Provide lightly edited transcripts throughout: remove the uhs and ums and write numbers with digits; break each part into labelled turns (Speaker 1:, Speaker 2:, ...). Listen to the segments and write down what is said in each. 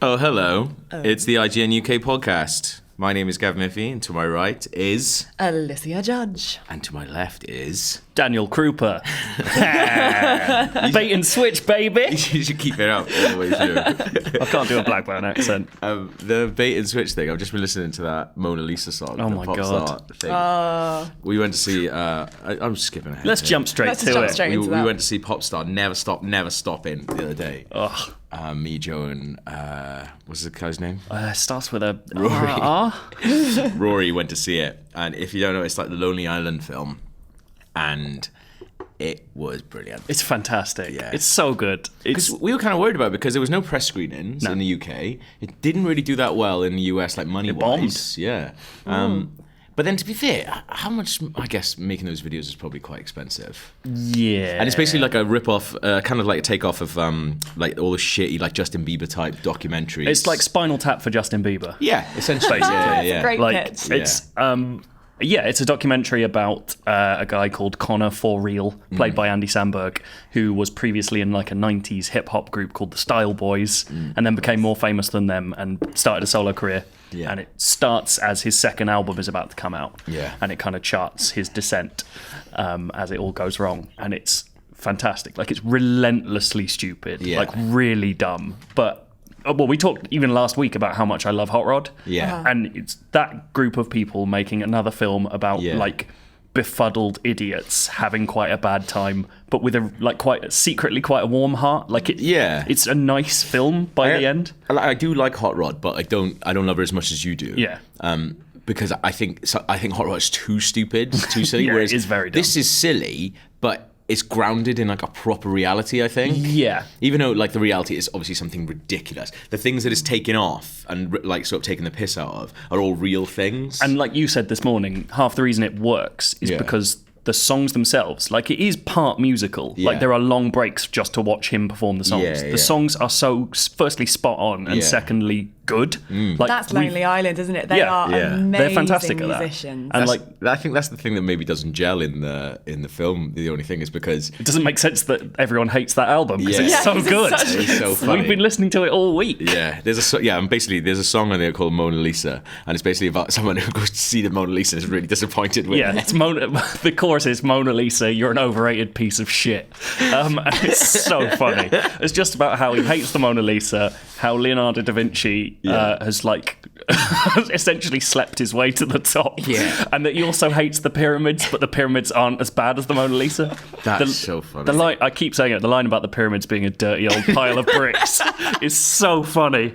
Speaker 1: Oh, hello. It's the IGN UK podcast. My name is Gav Miffy, and to my right is...
Speaker 2: Alicia Judge.
Speaker 1: And to my left is...
Speaker 3: Daniel Krupa. Bait and switch, baby.
Speaker 1: You should keep it up all the way through.
Speaker 3: I can't do a Blackburn accent.
Speaker 1: The bait and switch thing, I've just been listening to that Mona Lisa song.
Speaker 3: Oh my God.
Speaker 1: Thing. We went to see... I'm skipping ahead.
Speaker 3: Let's jump straight to it.
Speaker 1: We went to see Popstar, Never Stopping the other day.
Speaker 3: Ugh.
Speaker 1: Me, Joe, and what's the guy's name?
Speaker 3: Starts with a
Speaker 1: Rory. Rory went to see it, and if you don't know, it's like the Lonely Island film, and it was brilliant.
Speaker 3: It's fantastic.
Speaker 1: Yeah.
Speaker 3: It's so good.
Speaker 1: Because we were kind of worried about it because there was no press screenings in the UK. It didn't really do that well in the US, like money-wise. Yeah. But then, to be fair, how much, I guess, making those videos is probably quite expensive.
Speaker 3: Yeah.
Speaker 1: And it's basically like a rip-off, kind of like a take-off of like all the shitty, like Justin Bieber-type documentaries.
Speaker 3: It's like Spinal Tap for Justin Bieber.
Speaker 1: Yeah, essentially.
Speaker 2: That's a great pitch.
Speaker 3: It's, it's a documentary about a guy called Connor For Real, played by Andy Samberg, who was previously in like a 90s hip-hop group called the Style Boys, and then became more famous than them and started a solo career. Yeah. And it starts as his second album is about to come out. Yeah. And it kind of charts his descent as it all goes wrong. And it's fantastic. Like, it's relentlessly stupid. Yeah. Like, really dumb. But, well, we talked even last week about how much I love Hot Rod. Yeah. And it's that group of people making another film about, like, befuddled idiots having quite a bad time, but with a secretly quite a warm heart. Like it's a nice film by the end.
Speaker 1: I do like Hot Rod, but I don't love it as much as you do.
Speaker 3: Yeah.
Speaker 1: Because I think Hot Rod is too stupid, too silly.
Speaker 3: Yeah,
Speaker 1: whereas
Speaker 3: it is very dumb.
Speaker 1: This is silly, but it's grounded in like a proper reality, I think.
Speaker 3: Yeah.
Speaker 1: Even though like the reality is obviously something ridiculous. The things that it's taken off and like sort of taking the piss out of are all real things.
Speaker 3: And like you said this morning, half the reason it works is because the songs themselves, like it is part musical. Yeah. Like there are long breaks just to watch him perform the songs. The songs are so firstly spot on and secondly good.
Speaker 2: Like that's Lonely Island, isn't it? They are amazing. They're fantastic musicians.
Speaker 1: And I think that's the thing that maybe doesn't gel in the film. The only thing is because
Speaker 3: it doesn't make sense that everyone hates that album because it's so good.
Speaker 1: It's so funny.
Speaker 3: We've been listening to it all week.
Speaker 1: Yeah, there's a song on there called Mona Lisa, and it's basically about someone who goes to see the Mona Lisa and is really disappointed with it.
Speaker 3: It's the chorus is Mona Lisa, you're an overrated piece of shit. And it's so funny. It's just about how he hates the Mona Lisa, how Leonardo da Vinci has like essentially slept his way to the top, and that he also hates the pyramids, but the pyramids aren't as bad as the Mona Lisa.
Speaker 1: That's so funny.
Speaker 3: The line, I keep saying it, the line about the pyramids being a dirty old pile of bricks is so funny.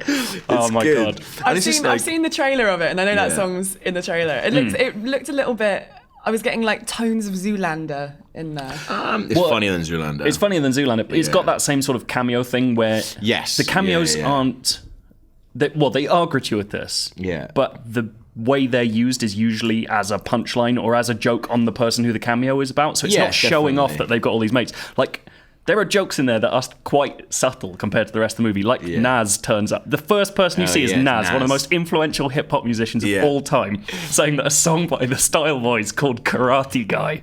Speaker 3: Oh my God.
Speaker 2: I've seen the trailer of it, and I know that song's in the trailer. It looked a little bit, I was getting like tones of Zoolander in there.
Speaker 1: It's funnier than Zoolander.
Speaker 3: It's funnier than Zoolander, but it's got that same sort of cameo thing where the cameos aren't... They are gratuitous, but the way they're used is usually as a punchline or as a joke on the person who the cameo is about. So it's not showing off that they've got all these mates. Like, there are jokes in there that are quite subtle compared to the rest of the movie. Like Nas turns up. The first person you see is Nas, one of the most influential hip-hop musicians of all time, saying that a song by the Style Boys called Karate Guy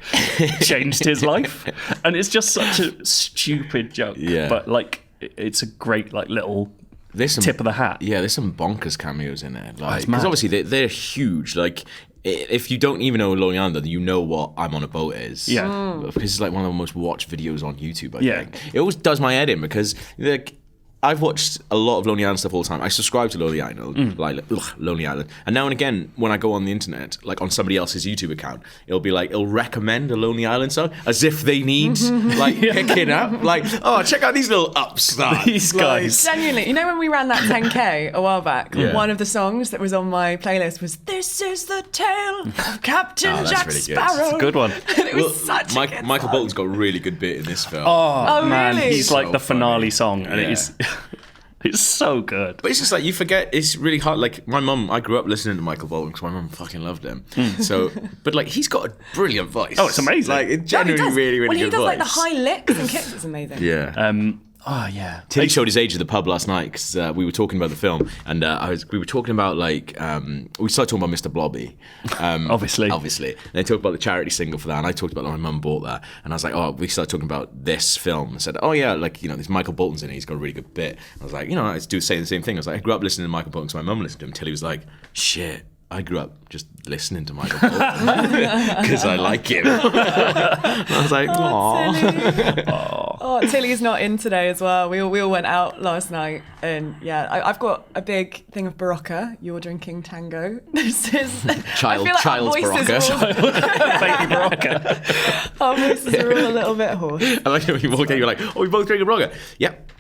Speaker 3: changed his life. And it's just such a stupid joke. Yeah. But, like, it's a great, like, little... tip of the hat.
Speaker 1: Yeah, there's some bonkers cameos in there. Because obviously they're huge. Like, if you don't even know Lonely Island, you know what I'm on a Boat is. Yeah. Because it's like one of the most watched videos on YouTube, I think. It always does my head in because like I've watched a lot of Lonely Island stuff all the time. I subscribe to Lonely Island, Lonely Island. And now and again, when I go on the internet, like on somebody else's YouTube account, it'll recommend a Lonely Island song as if they need like picking up. Like, oh, check out these little upstarts.
Speaker 3: These guys.
Speaker 2: Genuinely, you know when we ran that 10K a while back, one of the songs that was on my playlist was "This is the Tale of Captain Jack
Speaker 1: really
Speaker 2: Sparrow."
Speaker 3: It's a good one.
Speaker 2: And it was such a good
Speaker 1: Michael
Speaker 2: song.
Speaker 1: Bolton's got a really good bit in this film.
Speaker 3: Oh man,
Speaker 2: really?
Speaker 3: he's like
Speaker 1: So
Speaker 3: the finale
Speaker 1: funny.
Speaker 3: song, and it is. It's so good.
Speaker 1: But it's just like, you forget, it's really hard. Like, my mum, I grew up listening to Michael Bolton because my mum fucking loved him. So, but like, he's got a brilliant voice.
Speaker 3: Oh, it's amazing.
Speaker 1: Like, it's genuinely really, really good voice.
Speaker 2: Well, he does like the high licks and kicks. It's amazing.
Speaker 1: Yeah.
Speaker 3: Oh, yeah.
Speaker 1: Tilly showed his age at the pub last night because we were talking about the film, and we were talking about we started talking about Mr. Blobby,
Speaker 3: Obviously.
Speaker 1: And they talked about the charity single for that, and I talked about my mum bought that, and I was like, oh, we started talking about this film. I said, oh yeah, there's Michael Bolton's in it. He's got a really good bit. I was like, I was saying the same thing. I was like, I grew up listening to Michael Bolton because my mum listened to him. Tilly was like, shit. I grew up just listening to Michael Bolton because I like him. I was like, aww.
Speaker 2: Oh, Tilly's not in today as well. We all went out last night, and I've got a big thing of Barocca. You're drinking Tango. This is
Speaker 1: child's Barocca.
Speaker 3: Baby Barocca.
Speaker 2: Our voices are all a little bit hoarse.
Speaker 1: I like when you walk in, you're like, oh, we both drinking Barocca. Yep.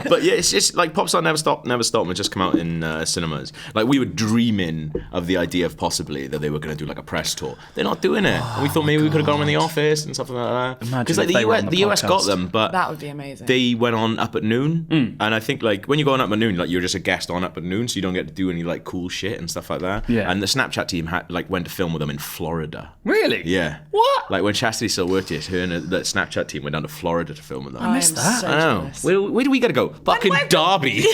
Speaker 1: But yeah, it's just like Popstar Never Stop and just come out in cinemas. Like we were dreaming of the idea of possibly that they were going to do like a press tour. They're not doing it, and we thought maybe we could have gone in the office and something like that. Because like the US got them, but
Speaker 2: that would be amazing.
Speaker 1: They went on Up at Noon, and I think like when you go on Up at Noon, like you're just a guest on Up at Noon, so you don't get to do any like cool shit and stuff like that.
Speaker 3: Yeah.
Speaker 1: And the Snapchat team went to film with them in Florida.
Speaker 3: Really?
Speaker 1: Yeah.
Speaker 3: What?
Speaker 1: Like when Chastity still worked here, her and the Snapchat team went down to Florida to film with them.
Speaker 3: I missed that.
Speaker 2: So
Speaker 1: I know. Where do we gotta go? Fucking Derby.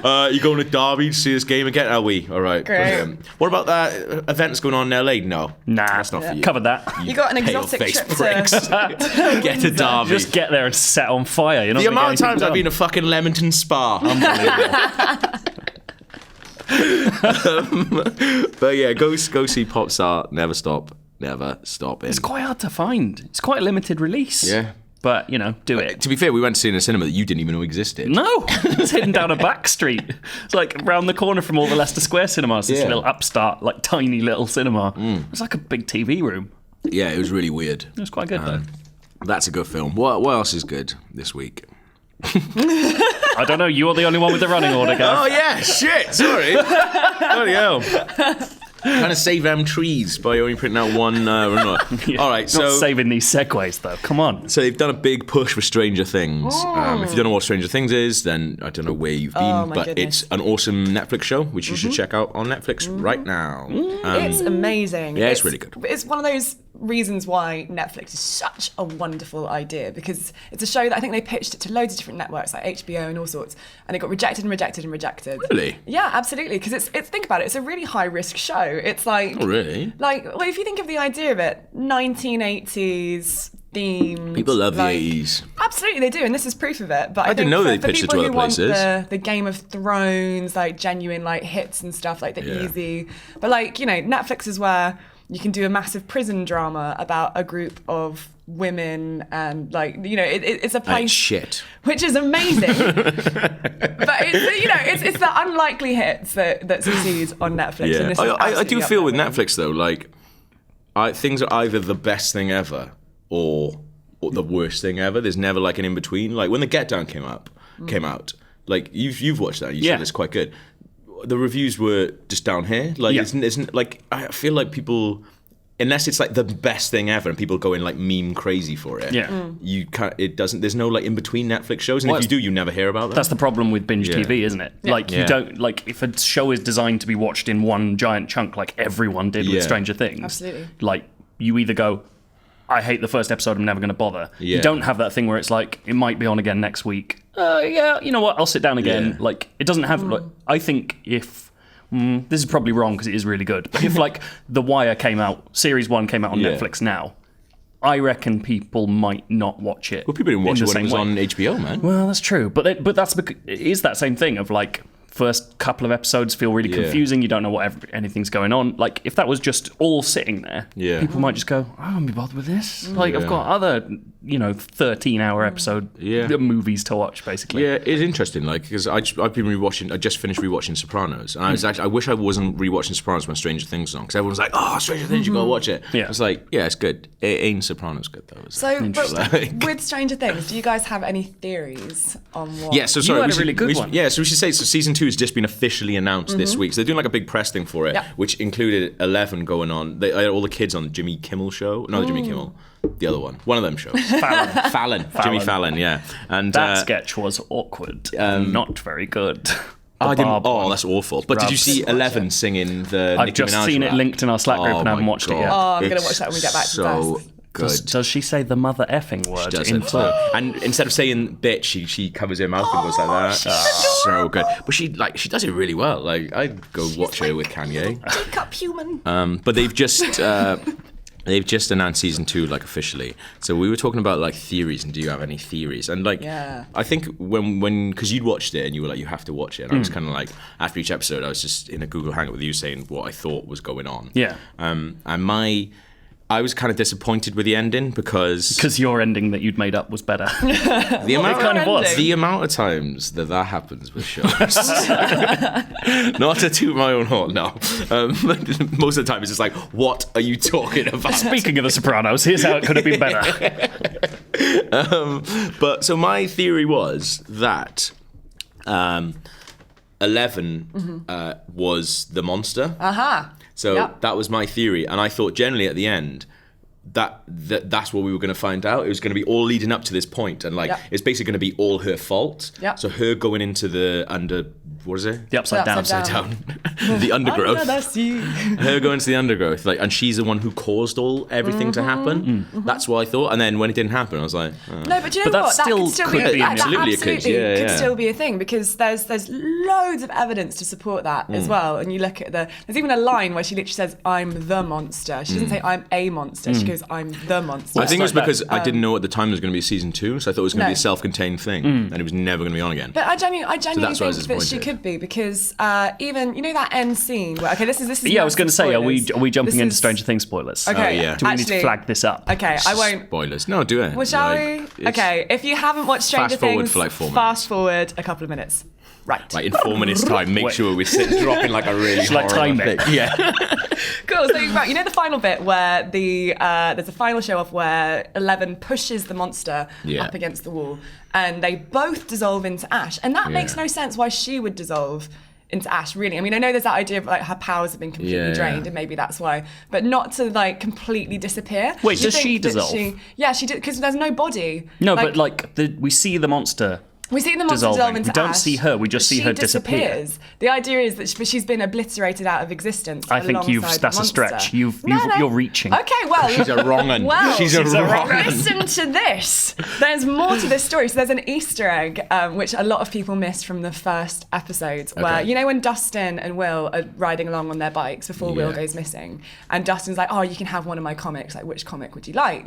Speaker 1: You going to Derby to see this game again? Are we? All right.
Speaker 2: Great.
Speaker 1: What about that event that's going on in LA? No.
Speaker 3: Nah.
Speaker 1: That's not for you.
Speaker 3: Covered that.
Speaker 2: You got an exotic trip to
Speaker 1: Get to Derby.
Speaker 3: Just get there and set on fire. You're not
Speaker 1: the
Speaker 3: gonna
Speaker 1: amount of
Speaker 3: get
Speaker 1: times I've
Speaker 3: anything
Speaker 1: been to fucking Leamington Spa. Unbelievable. But yeah, go see Popstar. Never stop.
Speaker 3: It's quite hard to find. It's quite a limited release.
Speaker 1: Yeah.
Speaker 3: But, do it.
Speaker 1: To be fair, we went to see in a cinema that you didn't even know existed.
Speaker 3: No, it's hidden down a back street. It's like round the corner from all the Leicester Square cinemas. This little upstart, like tiny little cinema. It's like a big TV room.
Speaker 1: Yeah, it was really weird.
Speaker 3: It was quite good though.
Speaker 1: That's a good film. What else is good this week?
Speaker 3: I don't know. You're the only one with the running order, Gav.
Speaker 1: Oh yeah, shit. Sorry. Bloody hell. Trying to save them trees by only printing out one.
Speaker 3: Yeah,
Speaker 1: all right, so
Speaker 3: not saving these segues though. Come on.
Speaker 1: So they've done a big push for Stranger Things. If you don't know what Stranger Things is, then I don't know where you've been, but
Speaker 2: goodness.
Speaker 1: It's an awesome Netflix show which you should check out on Netflix right now.
Speaker 2: It's amazing.
Speaker 1: Yeah, it's really good.
Speaker 2: It's one of those reasons why Netflix is such a wonderful idea, because it's a show that I think they pitched it to loads of different networks like HBO and all sorts, and it got rejected.
Speaker 1: Really?
Speaker 2: Yeah, absolutely. Because it's think about it, it's a really high risk show. It's like,
Speaker 1: oh really?
Speaker 2: Like, well, if you think of the idea of it, 1980s themed.
Speaker 1: People love
Speaker 2: like,
Speaker 1: the 80s.
Speaker 2: Absolutely, they do, and this is proof of it. But I
Speaker 1: didn't know they pitched it to other places.
Speaker 2: Want the Game of Thrones, like genuine like hits and stuff, like the easy. But like Netflix is where you can do a massive prison drama about a group of women, and like it's a place
Speaker 1: and shit,
Speaker 2: which is amazing. But it's the unlikely hits that succeed on Netflix.
Speaker 1: Yeah,
Speaker 2: and this
Speaker 1: I do feel with
Speaker 2: there.
Speaker 1: Netflix though, like things are either the best thing ever or the worst thing ever. There's never like an in between. Like when The Get Down came out, like you've watched that. You said it's quite good. The reviews were just down here. Like isn't like I feel like people, unless it's like the best thing ever and people go in like meme crazy for it.
Speaker 3: Yeah.
Speaker 1: You can't. It doesn't. There's no like in between Netflix shows, and if you do, you never hear about them.
Speaker 3: That's the problem with binge TV, isn't it?
Speaker 2: Yeah.
Speaker 3: Like you don't like if a show is designed to be watched in one giant chunk, like everyone did with Stranger Things.
Speaker 2: Absolutely.
Speaker 3: Like you either go, I hate the first episode, I'm never going to bother.
Speaker 1: Yeah.
Speaker 3: You don't have that thing where it's like, it might be on again next week. Yeah, you know what, I'll sit down again.
Speaker 1: Yeah.
Speaker 3: Like, it doesn't have, like, I think if, this is probably wrong because it is really good, but if like The Wire came out, Series 1 came out on Netflix now, I reckon people might not watch it.
Speaker 1: Well, people didn't watch it when it was
Speaker 3: way.
Speaker 1: on HBO, man.
Speaker 3: Well, that's true. But that's because it is that same thing of like, first couple of episodes feel really confusing. You don't know what anything's going on. Like, if that was just all sitting there, people might just go, I don't be bothered with this. Like, I've got other, 13-hour episode movies to watch, basically.
Speaker 1: Yeah, it's interesting, like, because I've been rewatching, I just finished rewatching Sopranos, and I wish I wasn't rewatching Sopranos when Stranger Things was on, because everyone's like, oh, Stranger Things, you gotta watch it.
Speaker 3: Yeah.
Speaker 1: It's like, yeah, it's good. It ain't Sopranos good, though.
Speaker 2: So, but with Stranger Things, do you guys have any theories on what?
Speaker 1: Yeah, so sorry,
Speaker 3: You had a really good one.
Speaker 1: Yeah, so we should say, so season 2 has just been officially announced this week. So they're doing like a big press thing for it, which included 11 going on. They had all the kids on the Jimmy Kimmel show. No, the Jimmy Kimmel. The other one. One of them shows. Fallon. Jimmy Fallon, yeah. And
Speaker 3: that sketch was awkward. Not very good.
Speaker 1: That's awful. But did you see 11 singing the
Speaker 3: I've
Speaker 1: Nicki
Speaker 3: just
Speaker 1: Minaj
Speaker 3: seen
Speaker 1: rap?
Speaker 3: it linked in our Slack group and I haven't watched it yet.
Speaker 2: Oh, I'm going to watch that when we get back to the desk.
Speaker 1: good.
Speaker 3: Does she say the mother effing word?
Speaker 1: She does it too. And instead of saying bitch, she covers her mouth and goes like that. So good. But she does it really well. Like, I'd go watch her with Kanye.
Speaker 2: Teacup human.
Speaker 1: But they've just announced season 2, like, officially. So we were talking about, like, theories, and do you have any theories? And, like, I think when because you'd watched it and you were like, you have to watch it, and I was kind of like, after each episode, I was just in a Google Hangout with you saying what I thought was going on.
Speaker 3: Yeah.
Speaker 1: And I was kind of disappointed with the ending because
Speaker 3: your ending that you'd made up was better.
Speaker 1: The amount
Speaker 3: kind of was.
Speaker 1: The amount of times that happens with shows. Not to toot my own horn, no. Most of the time it's just like, what are you talking about?
Speaker 3: Speaking of The Sopranos, here's how it could have been better.
Speaker 1: But so my theory was that 11 was the monster. So that was my theory, and I thought generally at the end that's what we were going to find out. It was going to be all leading up to this point, and it's basically going to be all her fault. So her going into the
Speaker 3: the upside down.
Speaker 1: The undergrowth.
Speaker 2: Under the sea.
Speaker 1: Her going to the undergrowth, like, and she's the one who caused everything to happen. That's what I thought, and then when it didn't happen, I was like,
Speaker 2: no, but do you know what? That could still be
Speaker 1: absolutely
Speaker 2: could still be a thing, because there's loads of evidence to support that as well. And you look at there's even a line where she literally says, "I'm the monster." She doesn't say "I'm a monster." She goes, "I'm the monster."
Speaker 1: I think it was because I didn't know at the time there was going to be a season 2, so I thought it was going to be a self-contained thing, and it was never going to be on again.
Speaker 2: But I genuinely think that she could be, because even that end scene where this is
Speaker 3: I was going to say, are we jumping into Stranger Things spoilers?
Speaker 2: Okay,
Speaker 3: do we need to flag this up?
Speaker 2: Okay, I won't.
Speaker 1: Spoilers? No, do it.
Speaker 2: Well, shall we? Okay, if you haven't watched Stranger Things, fast forward a couple of minutes. Right.
Speaker 1: Like in 4 minutes' time, make sure we dropping like a really
Speaker 3: time thing.
Speaker 1: Yeah.
Speaker 2: Cool. So the final bit where there's a final show off where 11 pushes the monster up against the wall, and they both dissolve into ash, and that makes no sense why she would dissolve into ash, really. I mean, I know there's that idea of like her powers have been completely drained, and maybe that's why, but not to like completely disappear.
Speaker 3: Wait, does she dissolve?
Speaker 2: She did, because there's no body.
Speaker 3: No, but we see the monster.
Speaker 2: We see the monster dissolve into ash.
Speaker 3: We don't see her, we just see her disappear.
Speaker 2: The idea is that she's been obliterated out of existence.
Speaker 3: I think that's a stretch. You're reaching.
Speaker 2: Okay, well.
Speaker 1: She's a wrong un. She's a wrong un.
Speaker 2: Listen to this. There's more to this story. So there's an Easter egg, which a lot of people missed from the first episodes, where, when Dustin and Will are riding along on their bikes before Will goes missing, and Dustin's like, "Oh, you can have one of my comics. Like, which comic would you like?"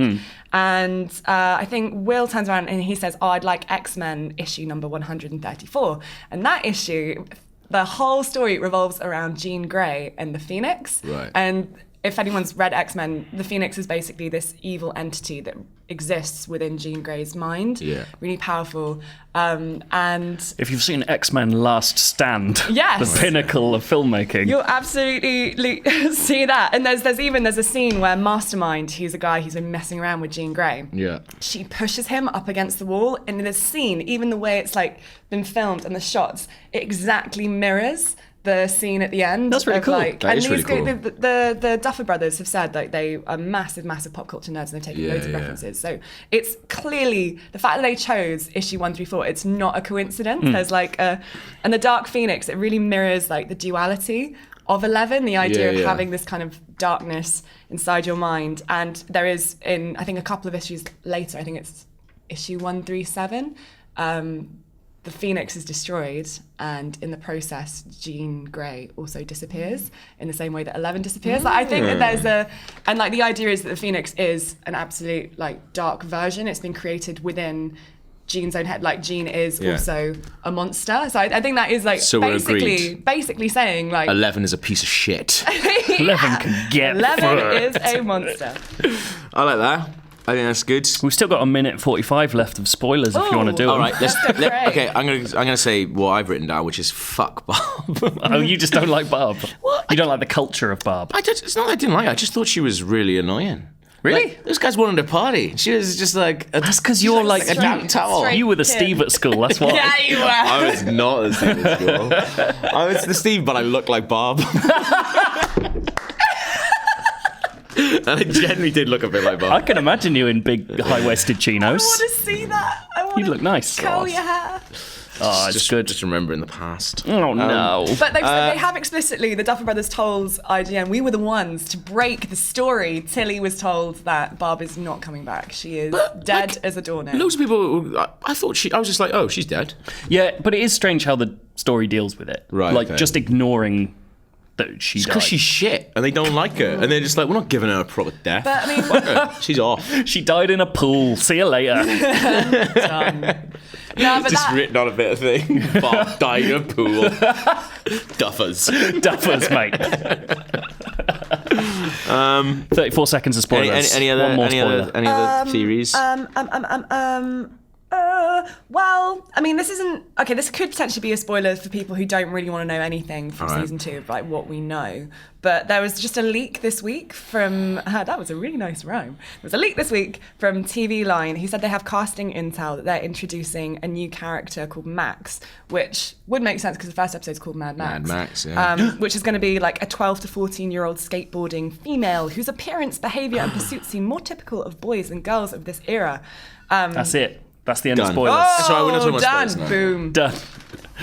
Speaker 2: And I think Will turns around and he says, "Oh, I'd like X-Men issue number 134. And that issue, the whole story revolves around Jean Grey and the Phoenix.
Speaker 1: Right.
Speaker 2: And if anyone's read X-Men, the Phoenix is basically this evil entity that exists within Jean Grey's mind.
Speaker 1: Yeah.
Speaker 2: Really powerful. And
Speaker 3: if you've seen X-Men Last Stand,
Speaker 2: yes,
Speaker 3: the pinnacle of filmmaking,
Speaker 2: you'll absolutely see that. And there's a scene where Mastermind, who's a guy who's been messing around with Jean Grey, she pushes him up against the wall, and in this scene, even the way it's like been filmed and the shots, it exactly mirrors the scene at the end.
Speaker 3: That's really cool.
Speaker 1: That is really cool.
Speaker 2: The Duffer Brothers have said that they are massive pop culture nerds, and they've taken loads of references. So it's clearly the fact that they chose issue 134. It's not a coincidence. There's and the Dark Phoenix. It really mirrors like the duality of 11, the idea of having this kind of darkness inside your mind. And there is, in I think a couple of issues later, I think it's issue 137. The Phoenix is destroyed, and in the process, Jean Grey also disappears in the same way that 11 disappears. Like, I think that there's the idea is that the Phoenix is an absolute like dark version. It's been created within Jean's own head. Like, Jean is also a monster. So I think that is like basically saying like
Speaker 1: 11 is a piece of shit.
Speaker 3: 11 can get
Speaker 2: 11 is a monster.
Speaker 1: I like that. I think that's good.
Speaker 3: We've still got a minute 45 left of spoilers if you want to do them.
Speaker 1: All right, okay. I'm gonna say what I've written down, which is fuck Barb.
Speaker 3: Oh, you just don't like Barb?
Speaker 1: What?
Speaker 3: You don't like the culture of Barb?
Speaker 1: It's not that I didn't like her. I just thought she was really annoying.
Speaker 3: Really?
Speaker 1: Like, those guys wanted to party. She was just like...
Speaker 3: That's because you're like
Speaker 1: a damn towel.
Speaker 3: You were the Steve at school, that's why.
Speaker 2: Yeah, you were.
Speaker 1: I was not the Steve at school. I was the Steve, but I looked like Barb. And I genuinely did look a bit like Bob.
Speaker 3: I can imagine you in big high-waisted chinos.
Speaker 2: I want to see that.
Speaker 3: You'd look nice.
Speaker 2: Curl your hair.
Speaker 3: Oh, it's good.
Speaker 1: Just remembering the past.
Speaker 3: Oh, no.
Speaker 2: But they have explicitly, the Duffer Brothers told IGN, we were the ones to break the story. Tilly was told that Barb is not coming back. She is dead as a doornail.
Speaker 1: Loads of people, I was just like, oh, she's dead.
Speaker 3: Yeah, but it is strange how the story deals with it.
Speaker 1: Right.
Speaker 3: Like, just ignoring that she died.
Speaker 1: Because she's shit, and they don't like her. And they're just like, we're not giving her a proper death.
Speaker 2: But, I mean...
Speaker 1: Fuck her. She's off.
Speaker 3: She died in a pool. See you later.
Speaker 2: Done. No, but
Speaker 1: Just written on a bit of thing. Bob died in a pool. Duffers.
Speaker 3: Duffers, mate. 34 seconds of spoilers.
Speaker 1: Any other theories?
Speaker 2: Well, I mean, this isn't... Okay, this could potentially be a spoiler for people who don't really want to know anything from season 2 of, like, what we know. But there was just a leak this week from... that was a really nice rhyme. There was a leak this week from TV Line who said they have casting intel that they're introducing a new character called Max, which would make sense because the first episode's called Mad Max.
Speaker 1: Mad Max, yeah.
Speaker 2: Which is going to be like a 12 to 14-year-old skateboarding female whose appearance, behaviour and pursuits seem more typical of boys and girls of this era.
Speaker 3: That's it. That's the end of
Speaker 1: Done.
Speaker 3: spoilers.
Speaker 1: Sorry, we're not talking about
Speaker 2: done.
Speaker 1: spoilers now.
Speaker 2: Boom.
Speaker 3: Done.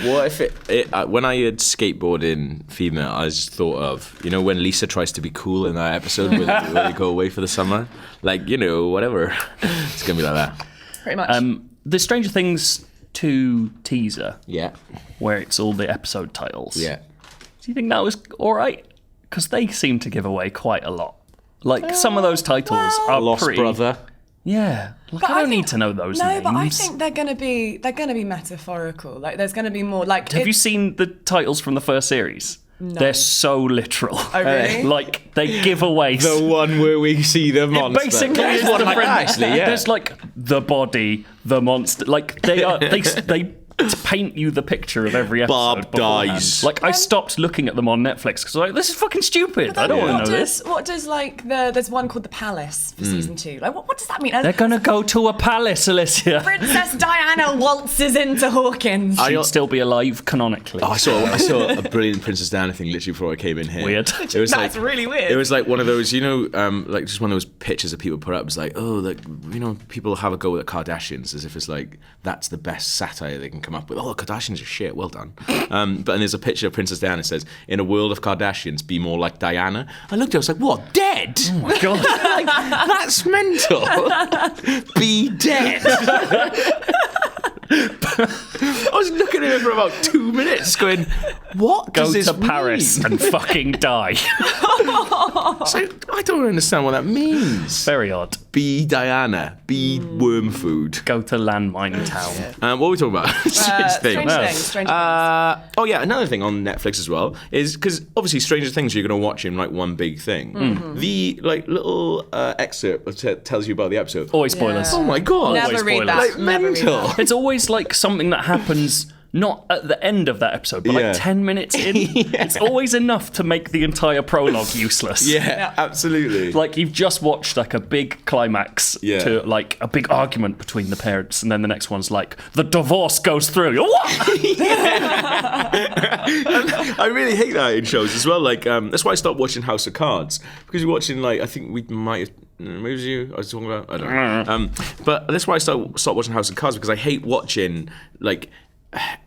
Speaker 1: What if when I heard skateboarding female, I just thought of, you know, when Lisa tries to be cool in that episode where they go away for the summer? Like, you know, whatever. It's going to be like that.
Speaker 2: Pretty much.
Speaker 3: The Stranger Things 2 teaser,
Speaker 1: Yeah.
Speaker 3: where it's all the episode titles.
Speaker 1: Yeah.
Speaker 3: Do you think that was all right? Because they seem to give away quite a lot. Like, some of those titles are
Speaker 1: Lost
Speaker 3: pretty...
Speaker 1: Brother.
Speaker 3: Yeah. Like,
Speaker 2: But
Speaker 3: I don't need to know those names.
Speaker 2: No, but I think they're gonna be metaphorical. Like there's gonna be more like.
Speaker 3: Have you seen the titles from the first series? No. They're so literal.
Speaker 2: Oh really?
Speaker 3: Like they give away
Speaker 1: The one where we see the monster.
Speaker 3: basically is
Speaker 1: one
Speaker 3: the
Speaker 1: actually, yeah.
Speaker 3: There's like the body, the monster. Like they paint you the picture of every episode.
Speaker 1: Barb
Speaker 3: beforehand.
Speaker 1: dies.
Speaker 3: Like I stopped looking at them on Netflix because like this is fucking stupid. I don't want to know this.
Speaker 2: What does like there's one called The Palace for season 2. Like what does that mean?
Speaker 3: They're gonna go to a palace, Alicia.
Speaker 2: Princess Diana waltzes into Hawkins.
Speaker 3: She'd still be alive canonically.
Speaker 1: Oh, I saw a brilliant Princess Diana thing literally before I came in here.
Speaker 3: Weird.
Speaker 1: It was
Speaker 2: That's really weird.
Speaker 1: It was like one of those, you know, like just one of those pictures that people put up. It was like, oh, like, you know, people have a go at the Kardashians as if it's like that's the best satire they can come up with. Oh, the Kardashians are shit. Well done. But then there's a picture of Princess Diana. It says, "In a world of Kardashians, be more like Diana." I looked at it. I was like, "What? Dead?
Speaker 3: Oh my god,
Speaker 1: like, that's mental. Be dead." I was looking at it for about 2 minutes, going, "What
Speaker 3: go
Speaker 1: does this
Speaker 3: to Paris
Speaker 1: mean?"
Speaker 3: and fucking die."
Speaker 1: So I don't understand what that means.
Speaker 3: Very odd.
Speaker 1: Be Diana. Be worm food.
Speaker 3: Go to Landmine Town.
Speaker 1: What are we talking about?
Speaker 2: Stranger Things.
Speaker 1: Oh yeah, another thing on Netflix as well is because obviously Stranger Things you're going to watch in like one big thing.
Speaker 2: Mm-hmm.
Speaker 1: The like little excerpt that tells you about the episode.
Speaker 3: Always spoilers.
Speaker 1: Oh my god!
Speaker 2: Never
Speaker 3: Always
Speaker 2: read
Speaker 3: spoilers.
Speaker 2: that.
Speaker 1: Like
Speaker 2: Never read
Speaker 1: mental.
Speaker 2: that.
Speaker 3: It's always like something that happens not at the end of that episode, but
Speaker 1: Yeah.
Speaker 3: like 10 minutes in. It's always enough to make the entire prologue useless.
Speaker 1: Yeah, absolutely.
Speaker 3: Like you've just watched like a big climax
Speaker 1: Yeah.
Speaker 3: to like a big argument between the parents, and then the next one's like the divorce goes through. You're, what?
Speaker 1: I really hate that in shows as well. Like that's why I stopped watching House of Cards because you're watching like I think we might. Maybe it was you I was talking about. I don't know. But that's why I stopped watching House of Cards because I hate watching like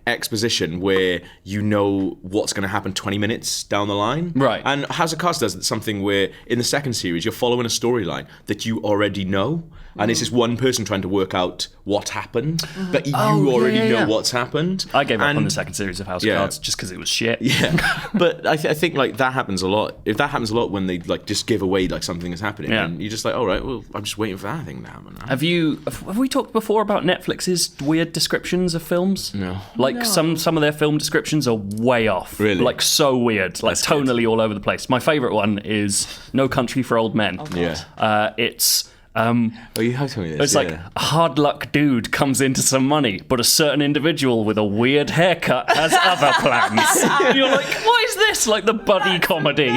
Speaker 1: exposition where you know what's going to happen 20 minutes down the line.
Speaker 3: Right.
Speaker 1: And House of Cards does something where in the second series you're following a storyline that you already know. And it's just one person trying to work out what happened, but you already know what's happened.
Speaker 3: I gave up on the second series of House of Cards just because it was shit.
Speaker 1: Yeah, but I think like that happens a lot. If that happens a lot when they like just give away like something is happening, and you're just like, all right, well, I'm just waiting for that thing to happen. Now.
Speaker 3: Have we talked before about Netflix's weird descriptions of films?
Speaker 1: No.
Speaker 3: Like some of their film descriptions are way off.
Speaker 1: Really?
Speaker 3: Like so weird. Like tonally all over the place. My favourite one is No Country for Old Men.
Speaker 1: Yeah.
Speaker 3: It's
Speaker 1: you have told me this.
Speaker 3: it's like a hard luck dude comes into some money, but a certain individual with a weird haircut has other plans. And you're like, what is this? Like the buddy comedy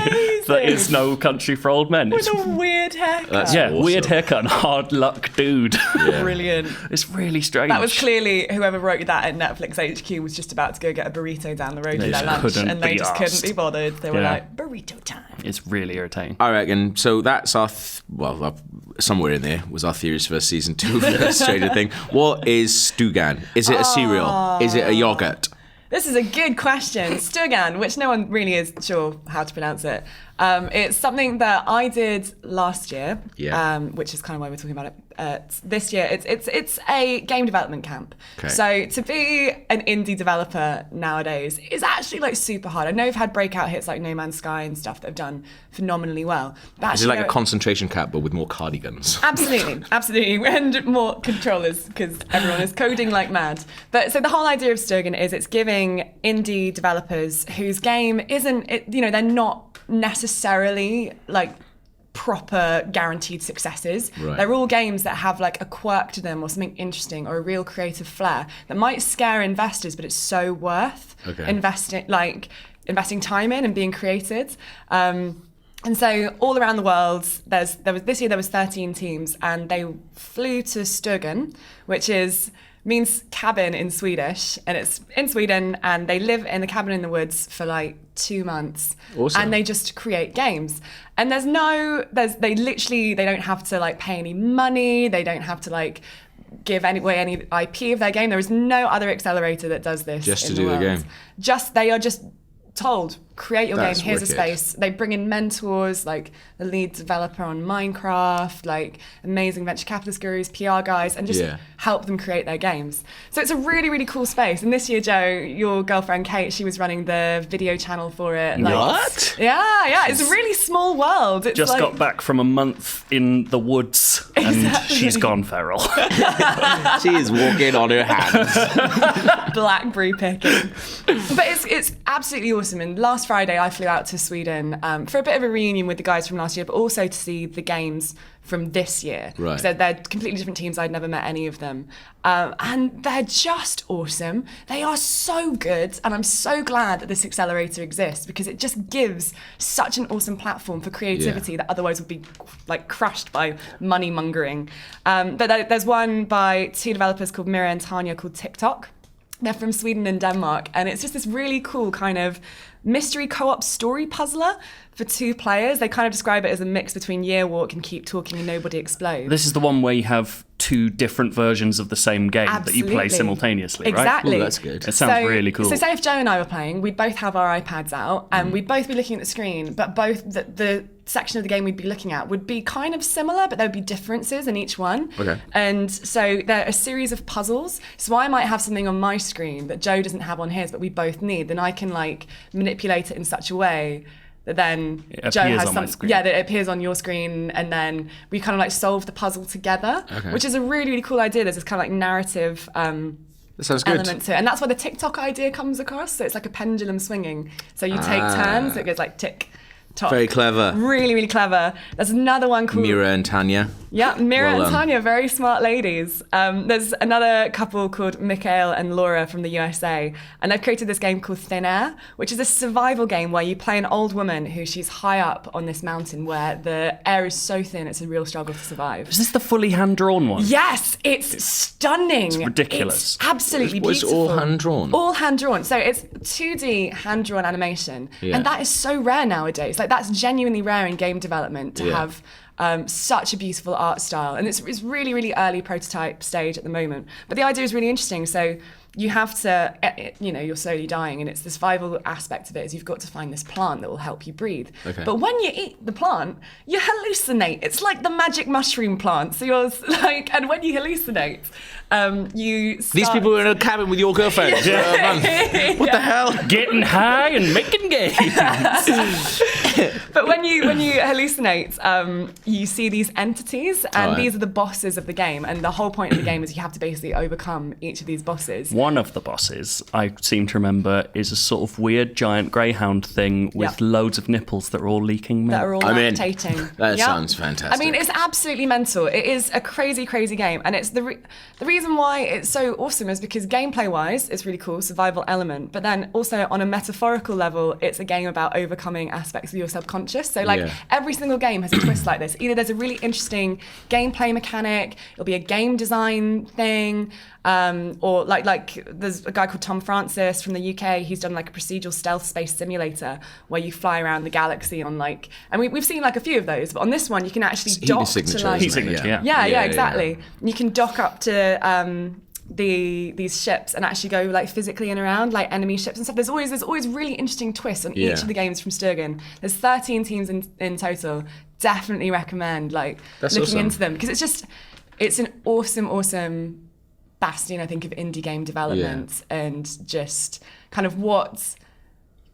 Speaker 3: that is No Country for Old Men.
Speaker 2: With a weird haircut.
Speaker 1: That's awesome.
Speaker 3: Weird haircut and hard luck dude.
Speaker 2: Brilliant.
Speaker 3: It's really strange.
Speaker 2: That was clearly whoever wrote that at Netflix HQ was just about to go get a burrito down the road for their lunch, and they just couldn't be bothered. They were like, burrito time.
Speaker 3: It's really irritating.
Speaker 1: I reckon. So that's our somewhere in there was our theories for season 2 of the Stranger Thing. What is Stugan? Is it a cereal? Is it a yogurt?
Speaker 2: This is a good question. Stugan, which no one really is sure how to pronounce it. It's something that I did last year, which is kind of why we're talking about it this year. It's a game development camp.
Speaker 1: Okay.
Speaker 2: So to be an indie developer nowadays is actually like super hard. I know we've had breakout hits like No Man's Sky and stuff that have done phenomenally well. But
Speaker 1: is it like a concentration camp but with more cardigans?
Speaker 2: Absolutely, and more controllers because everyone is coding like mad. But so the whole idea of Stugan is it's giving indie developers whose game they're not necessarily like proper guaranteed successes. Right. They're all games that have like a quirk to them or something interesting or a real creative flair that might scare investors, but it's so worth investing time in and being created. And so all around the world, this year there was 13 teams, and they flew to Stugan, which means cabin in Swedish, and it's in Sweden, and they live in the cabin in the woods for like 2 months.
Speaker 1: Awesome.
Speaker 2: And they just create games. And they don't have to like pay any money, they don't have to like give away any IP of their game. There is no other accelerator that does this.
Speaker 1: Just to do the game.
Speaker 2: They are just told, create your game, here's
Speaker 1: wicked.
Speaker 2: a space. They bring in mentors, like the lead developer on Minecraft, like amazing venture capitalist gurus, PR guys, and just help them create their games. So it's a really, really cool space. And this year, Joe, your girlfriend Kate, she was running the video channel for it.
Speaker 1: What?
Speaker 2: Yeah, it's a really small world. It's
Speaker 3: just got back from a month in the woods, and she's gone feral.
Speaker 1: She is walking on her hands.
Speaker 2: Blackberry picking. But it's absolutely awesome. And last Friday, I flew out to Sweden for a bit of a reunion with the guys from last year, but also to see the games from this year.
Speaker 1: Right.
Speaker 2: So they're completely different teams. I'd never met any of them. And they're just awesome. They are so good. And I'm so glad that this accelerator exists, because it just gives such an awesome platform for creativity that otherwise would be like crushed by money mongering. But there's one by 2 developers called Mira and Tanya called TikTok. They're from Sweden and Denmark, and it's just this really cool kind of mystery co-op story puzzler for 2 players. They kind of describe it as a mix between Year Walk and Keep Talking and Nobody Explodes.
Speaker 3: This is the one where you have 2 different versions of the same game that you play simultaneously, right?
Speaker 2: Exactly.
Speaker 1: Ooh, that's good.
Speaker 3: It sounds really cool.
Speaker 2: So say if Joe and I were playing, we'd both have our iPads out, and we'd both be looking at the screen, but both the section of the game we'd be looking at would be kind of similar, but there would be differences in each one.
Speaker 1: Okay.
Speaker 2: And so they're a series of puzzles. So I might have something on my screen that Joe doesn't have on his, but we both need. Then I can like manipulate it in such a way that then Joe has something, that it appears on your screen, and then we kind of like solve the puzzle together, which is a really, really cool idea. There's this kind of like narrative
Speaker 1: that sounds good.
Speaker 2: element to it, and that's where the TikTok idea comes across. So it's like a pendulum swinging. So you take turns, it goes like tick, tock.
Speaker 1: Very clever.
Speaker 2: Really, really clever. There's another one called
Speaker 1: Mira and Tanya.
Speaker 2: Yeah, Mira and Tanya, very smart ladies. There's another couple called Mikhail and Laura from the USA, and they've created this game called Thin Air, which is a survival game where you play an old woman who she's high up on this mountain where the air is so thin it's a real struggle to survive.
Speaker 3: Is this the fully hand-drawn one?
Speaker 2: Yes, it's stunning.
Speaker 3: It's ridiculous.
Speaker 2: It's absolutely beautiful.
Speaker 1: It's all hand-drawn?
Speaker 2: All hand-drawn. So it's 2D hand-drawn animation, and that is so rare nowadays. Like that's genuinely rare in game development to have such a beautiful art style, and it's really, really early prototype stage at the moment. But the idea is really interesting. So you have to, you're slowly dying, and it's the survival aspect of it is you've got to find this plant that will help you breathe. Okay. But when you eat the plant, you hallucinate. It's like the magic mushroom plant. So you're like, and when you hallucinate, you start...
Speaker 1: These people are in a cabin with your girlfriend for a month. What the hell?
Speaker 3: Getting high and making games.
Speaker 2: But when you hallucinate, you see these entities, and these are the bosses of the game. And the whole point of the game is you have to basically overcome each of these bosses.
Speaker 3: one of the bosses, I seem to remember, is a sort of weird giant greyhound thing with loads of nipples that are all leaking milk.
Speaker 2: That are all lactating.
Speaker 1: That sounds fantastic.
Speaker 2: I mean, it's absolutely mental. It is a crazy, crazy game. And it's the reason why it's so awesome is because gameplay-wise, it's really cool, survival element. But then also on a metaphorical level, it's a game about overcoming aspects of your subconscious. So like every single game has a twist like this. Either there's a really interesting gameplay mechanic, it'll be a game design thing, or like there's a guy called Tom Francis from the UK. He's done like a procedural stealth space simulator where you fly around the galaxy on like, and we've seen like a few of those, but on this one you can actually dock to like exactly. You can dock up to these ships and actually go like physically in around like enemy ships and stuff. There's always really interesting twists on each of the games from Sturgeon. There's 13 teams in total. Definitely recommend like looking into them because it's an awesome bastion, I think, of indie game development and just kind of what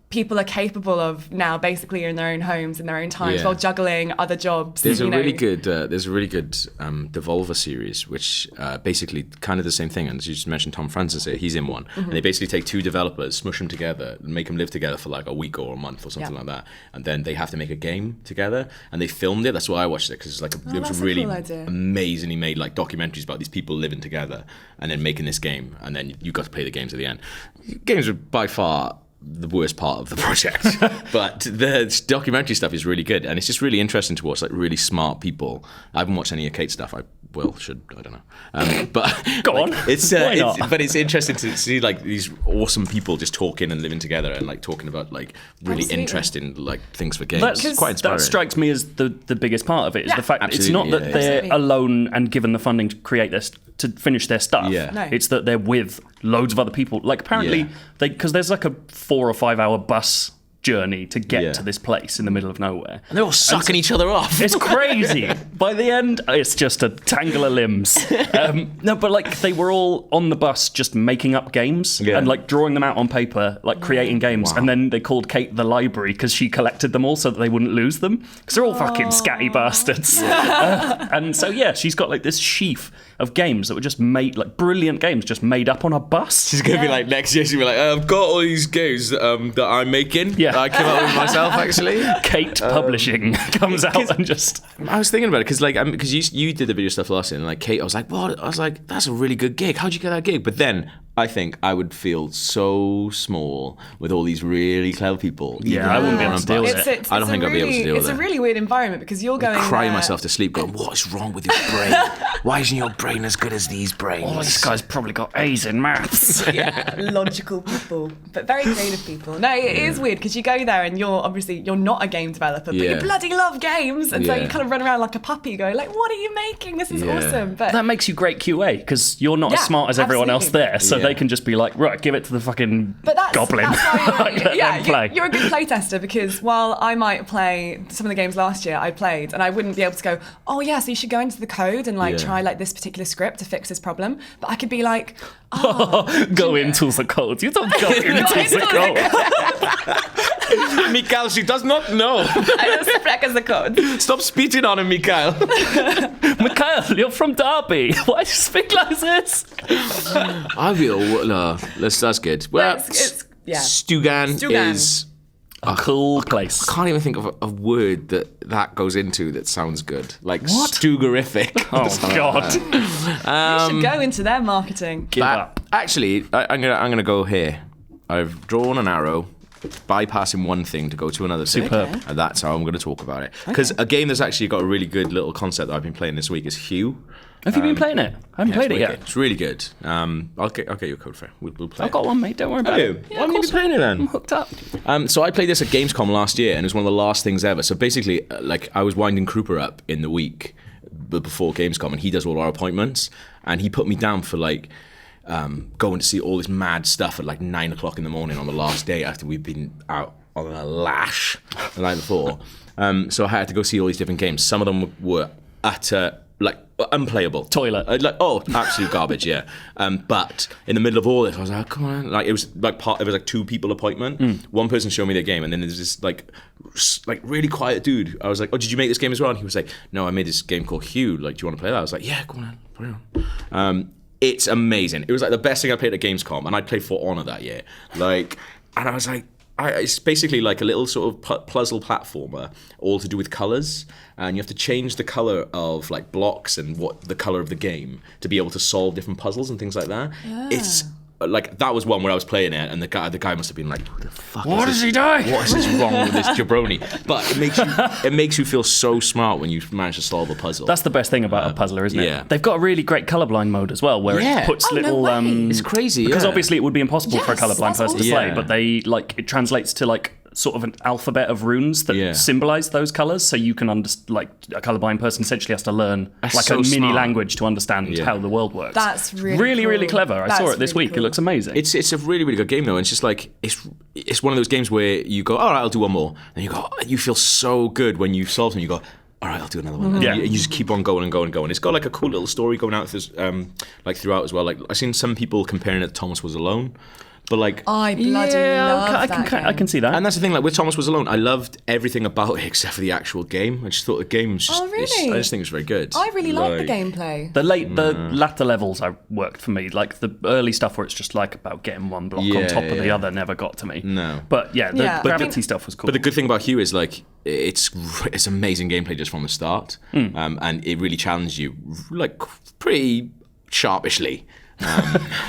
Speaker 2: people are capable of now, basically in their own homes, in their own times, while juggling other jobs.
Speaker 1: There's a really good Devolver series, which basically kind of the same thing. And as you just mentioned, Tom Francis here, he's in one. And they basically take two developers, smush them together, and make them live together for like a week or a month or something like that. And then they have to make a game together. And they filmed it. That's why I watched it, because it was really amazingly made like documentaries about these people living together and then making this game. And then you got to play the games at the end. Games are by far the worst part of the project, but the documentary stuff is really good, and it's just really interesting to watch like really smart people. I haven't watched any of Kate's stuff. I don't know, but
Speaker 3: go on.
Speaker 1: But it's interesting to see like these awesome people just talking and living together and like talking about like really interesting like things for games. It's quite inspiring.
Speaker 3: That strikes me as the biggest part of it is the fact that it's not that they're alone and given the funding to create this to finish their stuff. It's that they're with loads of other people. Like apparently because there's like a 4 or 5 hour bus journey to get to this place in the middle of nowhere.
Speaker 1: And they're all sucking each other off.
Speaker 3: It's crazy. By the end, it's just a tangle of limbs. No, but like they were all on the bus just making up games and like drawing them out on paper, like creating games. And then they called Kate the library because she collected them all so that they wouldn't lose them. Because they're all fucking scatty bastards. And so, she's got like this sheaf of games that were just made, like brilliant games, just made up on a bus.
Speaker 1: She's going to be like, next year, she'll be like, I've got all these games that I'm making. I came up with myself, actually.
Speaker 3: Kate Publishing comes out and just...
Speaker 1: I was thinking about it, because you did the video stuff last year, and like Kate, I was like, what? I was like, that's a really good gig. How'd you get that gig? But then I think I would feel so small with all these really clever people.
Speaker 3: I wouldn't be able to deal with it.
Speaker 1: I don't think I'd be able to deal with it.
Speaker 2: It's a really weird environment because you're going
Speaker 1: crying myself to sleep going, what's wrong with your brain? Why isn't your brain as good as these brains?
Speaker 3: Oh, this guy's probably got A's in maths.
Speaker 2: Logical people, but very creative people. No, it is weird because you go there and you're not a game developer, but you bloody love games, and so you kind of run around like a puppy going like, what are you making? This is awesome. But
Speaker 3: that makes you great QA because you're not as smart as everyone else there, so they can just be like, right, give it to the fucking goblin.
Speaker 2: You're a good playtester because while I might play some of the games last year I played, and I wouldn't be able to go, oh yeah, so you should go into the code and like try like this particular script to fix this problem, but I could be like,
Speaker 3: go into the code. You don't go into the
Speaker 1: code. Mikael, she does not know.
Speaker 2: I just practice the code.
Speaker 1: Stop spitting on him, Mikael.
Speaker 3: Mikael, you're from Derby. Why do you speak like this?
Speaker 1: I will. No, that's good. Well, Sturgeon is
Speaker 3: a cool place.
Speaker 1: I can't even think of a word that goes into that sounds good. Like Stugerific.
Speaker 3: Oh God!
Speaker 2: You should go into their marketing.
Speaker 3: Give up.
Speaker 1: Actually, I'm gonna go here. I've drawn an arrow, bypassing one thing to go to another thing.
Speaker 3: Superb.
Speaker 1: And that's how I'm going to talk about it. Because a game that's actually got a really good little concept that I've been playing this week is Hue.
Speaker 3: Have you been playing it? I haven't played it yet.
Speaker 1: It's really good. I'll get you a code for it. We'll play
Speaker 3: I've got one, mate. Don't worry about it.
Speaker 1: Why haven't you been playing it then?
Speaker 3: I'm hooked up.
Speaker 1: So I played this at Gamescom last year, and it was one of the last things ever. So basically, like I was winding Krupa up in the week before Gamescom, and he does all our appointments, and he put me down for like going to see all this mad stuff at like 9 o'clock in the morning on the last day after we've been out on a lash the night before. So I had to go see all these different games. Some of them were utter like unplayable.
Speaker 3: Toilet.
Speaker 1: Absolute garbage, yeah. But in the middle of all this, I was like, come on. Like it was like 2 people appointment. One person showed me the game, and then there's this like really quiet dude. I was like, oh, did you make this game as well? And he was like, no, I made this game called Hue. Like, do you want to play that? I was like, yeah, go on, put it on. it's amazing. It was like the best thing I played at Gamescom, and I played For Honor that year. Like, and I was like, it's basically like a little sort of puzzle platformer, all to do with colors, and you have to change the color of like blocks and what the color of the game to be able to solve different puzzles and things like that. Yeah. It's like, that was one where I was playing it, and the guy must have been like, "What the fuck?
Speaker 3: What is he doing?
Speaker 1: What is wrong with this jabroni?" But it makes you feel so smart when you manage to solve a puzzle.
Speaker 3: That's the best thing about a puzzler, isn't it?
Speaker 1: Yeah.
Speaker 3: They've got a really great colorblind mode as well, where it puts little.
Speaker 1: It's crazy
Speaker 3: because obviously it would be impossible for a colorblind person to play,
Speaker 1: Yeah.
Speaker 3: but it translates to like sort of an alphabet of runes that symbolize those colors, so you can like a colorblind person essentially has to learn like a mini language to understand how the world works.
Speaker 2: That's
Speaker 3: really
Speaker 2: cool.
Speaker 3: really clever. I saw it this week.
Speaker 2: Cool.
Speaker 3: It looks amazing.
Speaker 1: It's a really, really good game though. And it's just like it's one of those games where you go, all right, I'll do one more, and you go, you feel so good when you solve them. You go, all right, I'll do another one. And you just keep on going and going and going. It's got like a cool little story going out like throughout as well. Like, I've seen some people comparing it to Thomas Was Alone. But like,
Speaker 2: I bloody love that game.
Speaker 3: I can see that.
Speaker 1: And that's the thing, like with Thomas Was Alone, I loved everything about it except for the actual game. I just thought the game was just,
Speaker 2: really?
Speaker 1: I just think it was very good.
Speaker 2: I really like the gameplay.
Speaker 3: The latter levels worked for me. Like the early stuff where it's just like about getting one block on top of the other never got to me.
Speaker 1: No.
Speaker 3: But the gravity stuff was cool.
Speaker 1: But the good thing about Hue is like, it's amazing gameplay just from the start. And it really challenged you like pretty sharpishly.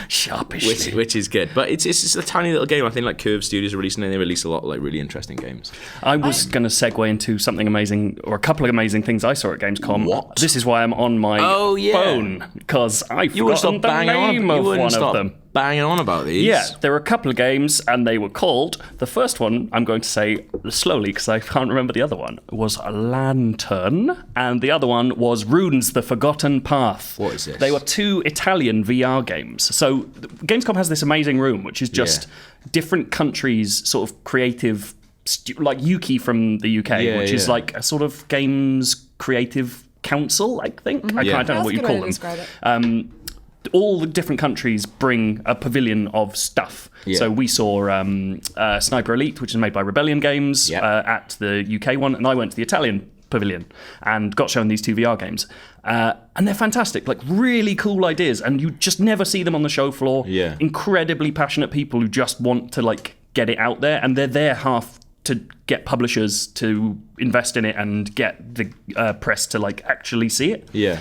Speaker 3: Sharpishly.
Speaker 1: Which is good, but it's just a tiny little game. I think like Curve Studios are releasing it, and they release a lot of like really interesting games.
Speaker 3: I was going to segue into something amazing, or a couple of amazing things I saw at Gamescom.
Speaker 1: What?
Speaker 3: This is why I'm on my phone, because I've forgotten the name of one of them.
Speaker 1: Banging on about these.
Speaker 3: Yeah, there were a couple of games, and they were called. The first one, I'm going to say slowly because I can't remember the other one, was Lantern, and the other one was Runes: The Forgotten Path.
Speaker 1: What is this?
Speaker 3: They were two Italian VR games. So Gamescom has this amazing room, which is just different countries' sort of creative, like Yuki from the UK, which is like a sort of games creative council, I think. I don't know what you call them. All the different countries bring a pavilion of stuff. Yeah. So we saw Sniper Elite, which is made by Rebellion Games, at the UK one, and I went to the Italian pavilion and got shown these two VR games. And they're fantastic, like really cool ideas, and you just never see them on the show floor. Yeah. Incredibly passionate people who just want to like get it out there, and they're there half to get publishers to invest in it and get the press to like actually see it. Yeah.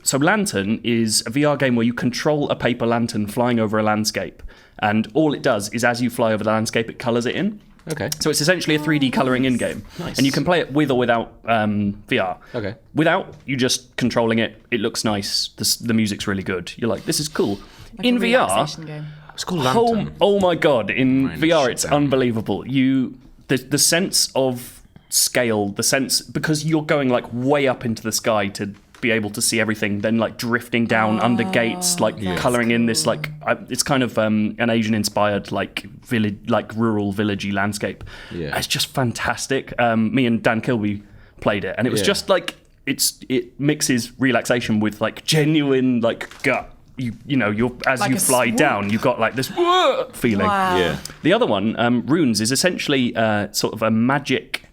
Speaker 3: So Lantern is a VR game where you control a paper lantern flying over a landscape. And all it does is as you fly over the landscape, it colours it in. Okay. So it's essentially a 3D colouring in game. Nice. And you can play it with or without VR. Okay. Without, you're just controlling it. It looks nice. The music's really good. You're like, this is cool. Like in VR,
Speaker 2: game.
Speaker 1: It's called Lantern.
Speaker 3: Oh my God. In VR, it's unbelievable. The sense of scale, the sense, because you're going like way up into the sky to be able to see everything, then like drifting down under gates, like colouring in this like it's kind of an Asian inspired like village, like rural villagey landscape. It's just fantastic. Me and Dan Kilby played it, and it was just like it mixes relaxation with like genuine like gut. You know, you're as like you fly down, you've got like this feeling. Wow. Yeah. The other one, Runes, is essentially sort of a magic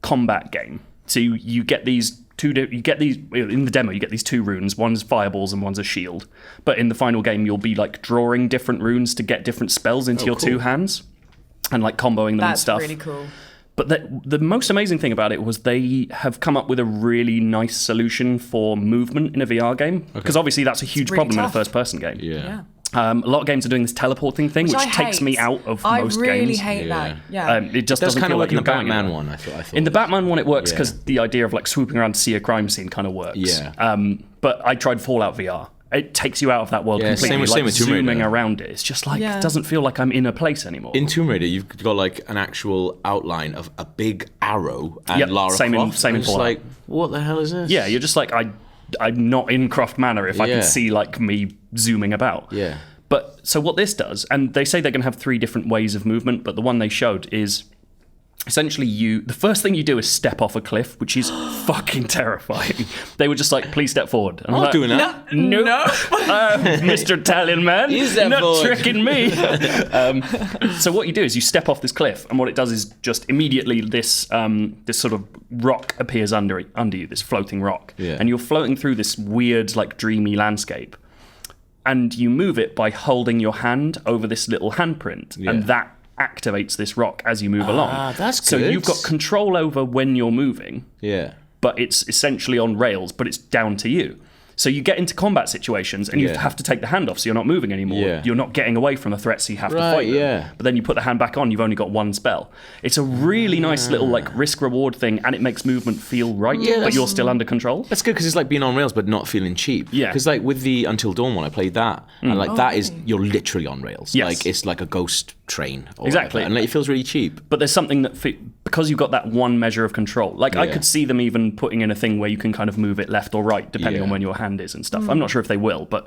Speaker 3: combat game. So you get these in the demo, you get these two runes. One's fireballs and one's a shield. But in the final game, you'll be like drawing different runes to get different spells into your two hands, and like comboing them and stuff.
Speaker 2: That's really cool.
Speaker 3: But the most amazing thing about it was they have come up with a really nice solution for movement in a VR game. Because obviously that's a huge problem in a first-person game. Yeah. A lot of games are doing this teleporting thing, which takes me out of most games.
Speaker 2: I really hate that. Yeah.
Speaker 3: It just doesn't
Speaker 1: kind of
Speaker 3: feel
Speaker 1: work
Speaker 3: like
Speaker 1: in the Batman one. I thought.
Speaker 3: In the Batman one, it works because the idea of like swooping around to see a crime scene kind of works. Yeah. But I tried Fallout VR. It takes you out of that world completely. Same with zooming around it. It's just like it doesn't feel like I'm in a place anymore.
Speaker 1: In Tomb Raider, you've got like an actual outline of a big arrow and Lara Croft.
Speaker 3: Same in Fallout.
Speaker 1: Like, what the hell is this?
Speaker 3: Yeah, you're just like I'm not in Croft Manor if I can see like me zooming about. Yeah. But so what this does, and they say they're going to have 3 different ways of movement, but the one they showed is essentially the first thing you do is step off a cliff, which is fucking terrifying. They were just like, please step forward. And
Speaker 1: I'm not doing that.
Speaker 3: No. Mr. Italian man, you're not tricking me. So what you do is you step off this cliff, and what it does is just immediately this sort of rock appears under you, this floating rock. Yeah. And you're floating through this weird, like dreamy landscape. and you move it by holding your hand over this little handprint, and that activates this rock as you move along.
Speaker 1: That's good.
Speaker 3: So you've got control over when you're moving.
Speaker 1: Yeah.
Speaker 3: But it's essentially on rails, but it's down to you. So you get into combat situations and you have to take the hand off, so you're not moving anymore.
Speaker 1: Yeah.
Speaker 3: You're not getting away from the threat, so you have to fight them. But then you put the hand back on, you've only got one spell. It's a really nice little like risk-reward thing, and it makes movement feel right, but you're still under control.
Speaker 1: That's good, because it's like being on rails but not feeling cheap.
Speaker 3: Yeah.
Speaker 1: Because like with the Until Dawn one, I played that, and like that is, you're literally on rails.
Speaker 3: Yes.
Speaker 1: Like it's like a ghost train. Or
Speaker 3: Exactly.
Speaker 1: whatever, and like, it feels really cheap.
Speaker 3: But there's something that, because you've got that one measure of control, like I could see them even putting in a thing where you can kind of move it left or right, depending on when your hand is and stuff. I'm not sure if they will, but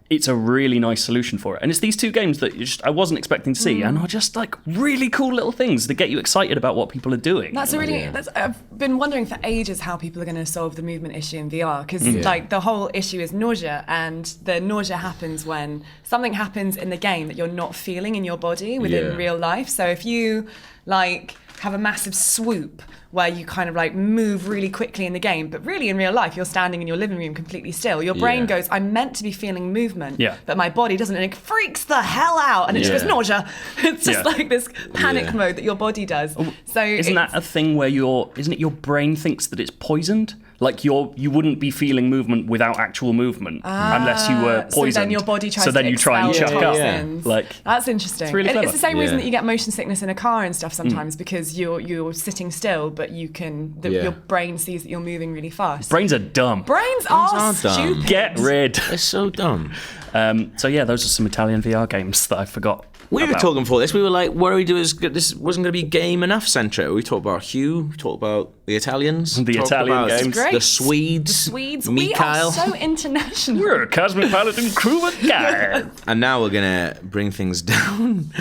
Speaker 3: it's a really nice solution for it. And it's these two games that I wasn't expecting to see, and are just like really cool little things that get you excited about what people are doing.
Speaker 2: I've been wondering for ages how people are going to solve the movement issue in VR, because like the whole issue is nausea, and the nausea happens when something happens in the game that you're not feeling in your body within real life. So if you like have a massive swoop where you kind of like move really quickly in the game, but really in real life you're standing in your living room completely still, your brain goes, I'm meant to be feeling movement, but my body doesn't, and it freaks the hell out, and it just goes nausea. It's just like this panic mode that your body does. So
Speaker 3: isn't that a thing where isn't it your brain thinks that it's poisoned? Like you wouldn't be feeling movement without actual movement unless you were poisoned.
Speaker 2: So then your body tries
Speaker 3: so then
Speaker 2: to
Speaker 3: you try and
Speaker 2: expel
Speaker 3: chuck up.
Speaker 2: toxins.
Speaker 3: Like
Speaker 2: that's interesting.
Speaker 3: It's really clever.
Speaker 2: It's the same reason that you get motion sickness in a car and stuff sometimes, because you're sitting still, but your brain sees that you're moving really fast.
Speaker 3: Brains are dumb.
Speaker 2: Brains are
Speaker 1: dumb.
Speaker 2: stupid.
Speaker 3: Get rid.
Speaker 1: They're so dumb.
Speaker 3: So yeah, those are some Italian VR games that I forgot.
Speaker 1: We were talking before this. We were like, worried this wasn't going to be game enough centric. We talked about Hugh. We talked about the Italians.
Speaker 3: The Italian games.
Speaker 2: Great.
Speaker 1: The Swedes.
Speaker 2: We
Speaker 1: Mikhail.
Speaker 2: are so international.
Speaker 3: We're a cosmopolitan crew of guys.
Speaker 1: And now we're going to bring things down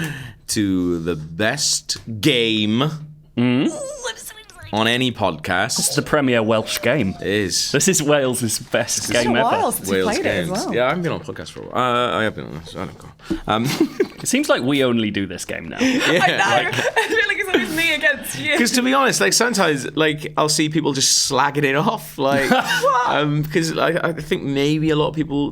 Speaker 1: to the best game on any podcast.
Speaker 3: It's the premier Welsh game.
Speaker 1: It is.
Speaker 3: This is Wales' best game ever.
Speaker 2: While since you played
Speaker 1: games.
Speaker 2: it as well.
Speaker 1: Yeah, I haven't been on a podcast for a while. I have been on this. I don't know.
Speaker 3: It seems like we only do this game now.
Speaker 2: I know. I feel like it's always me against you.
Speaker 1: Because to be honest, like sometimes, like I'll see people just slagging it off, like because I think maybe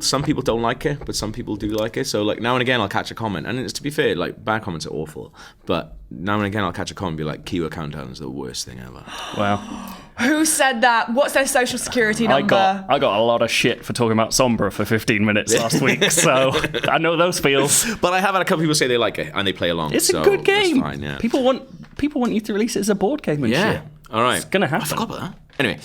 Speaker 1: some people don't like it, but some people do like it. So like now and again, I'll catch a comment, and it's, to be fair, like bad comments are awful, but now and again I'll catch a comment and be like, "Keyword countdown is the worst thing ever."
Speaker 3: Wow.
Speaker 2: Who said that? What's their social security number?
Speaker 3: I got a lot of shit for talking about Sombra for 15 minutes last week, so I know those feels.
Speaker 1: But I have had a couple people say they like it and they play along.
Speaker 3: It's a good game.
Speaker 1: Fine, yeah.
Speaker 3: People want you to release it as a board game and shit.
Speaker 1: All right.
Speaker 3: It's gonna happen.
Speaker 1: I forgot about that. Anyway,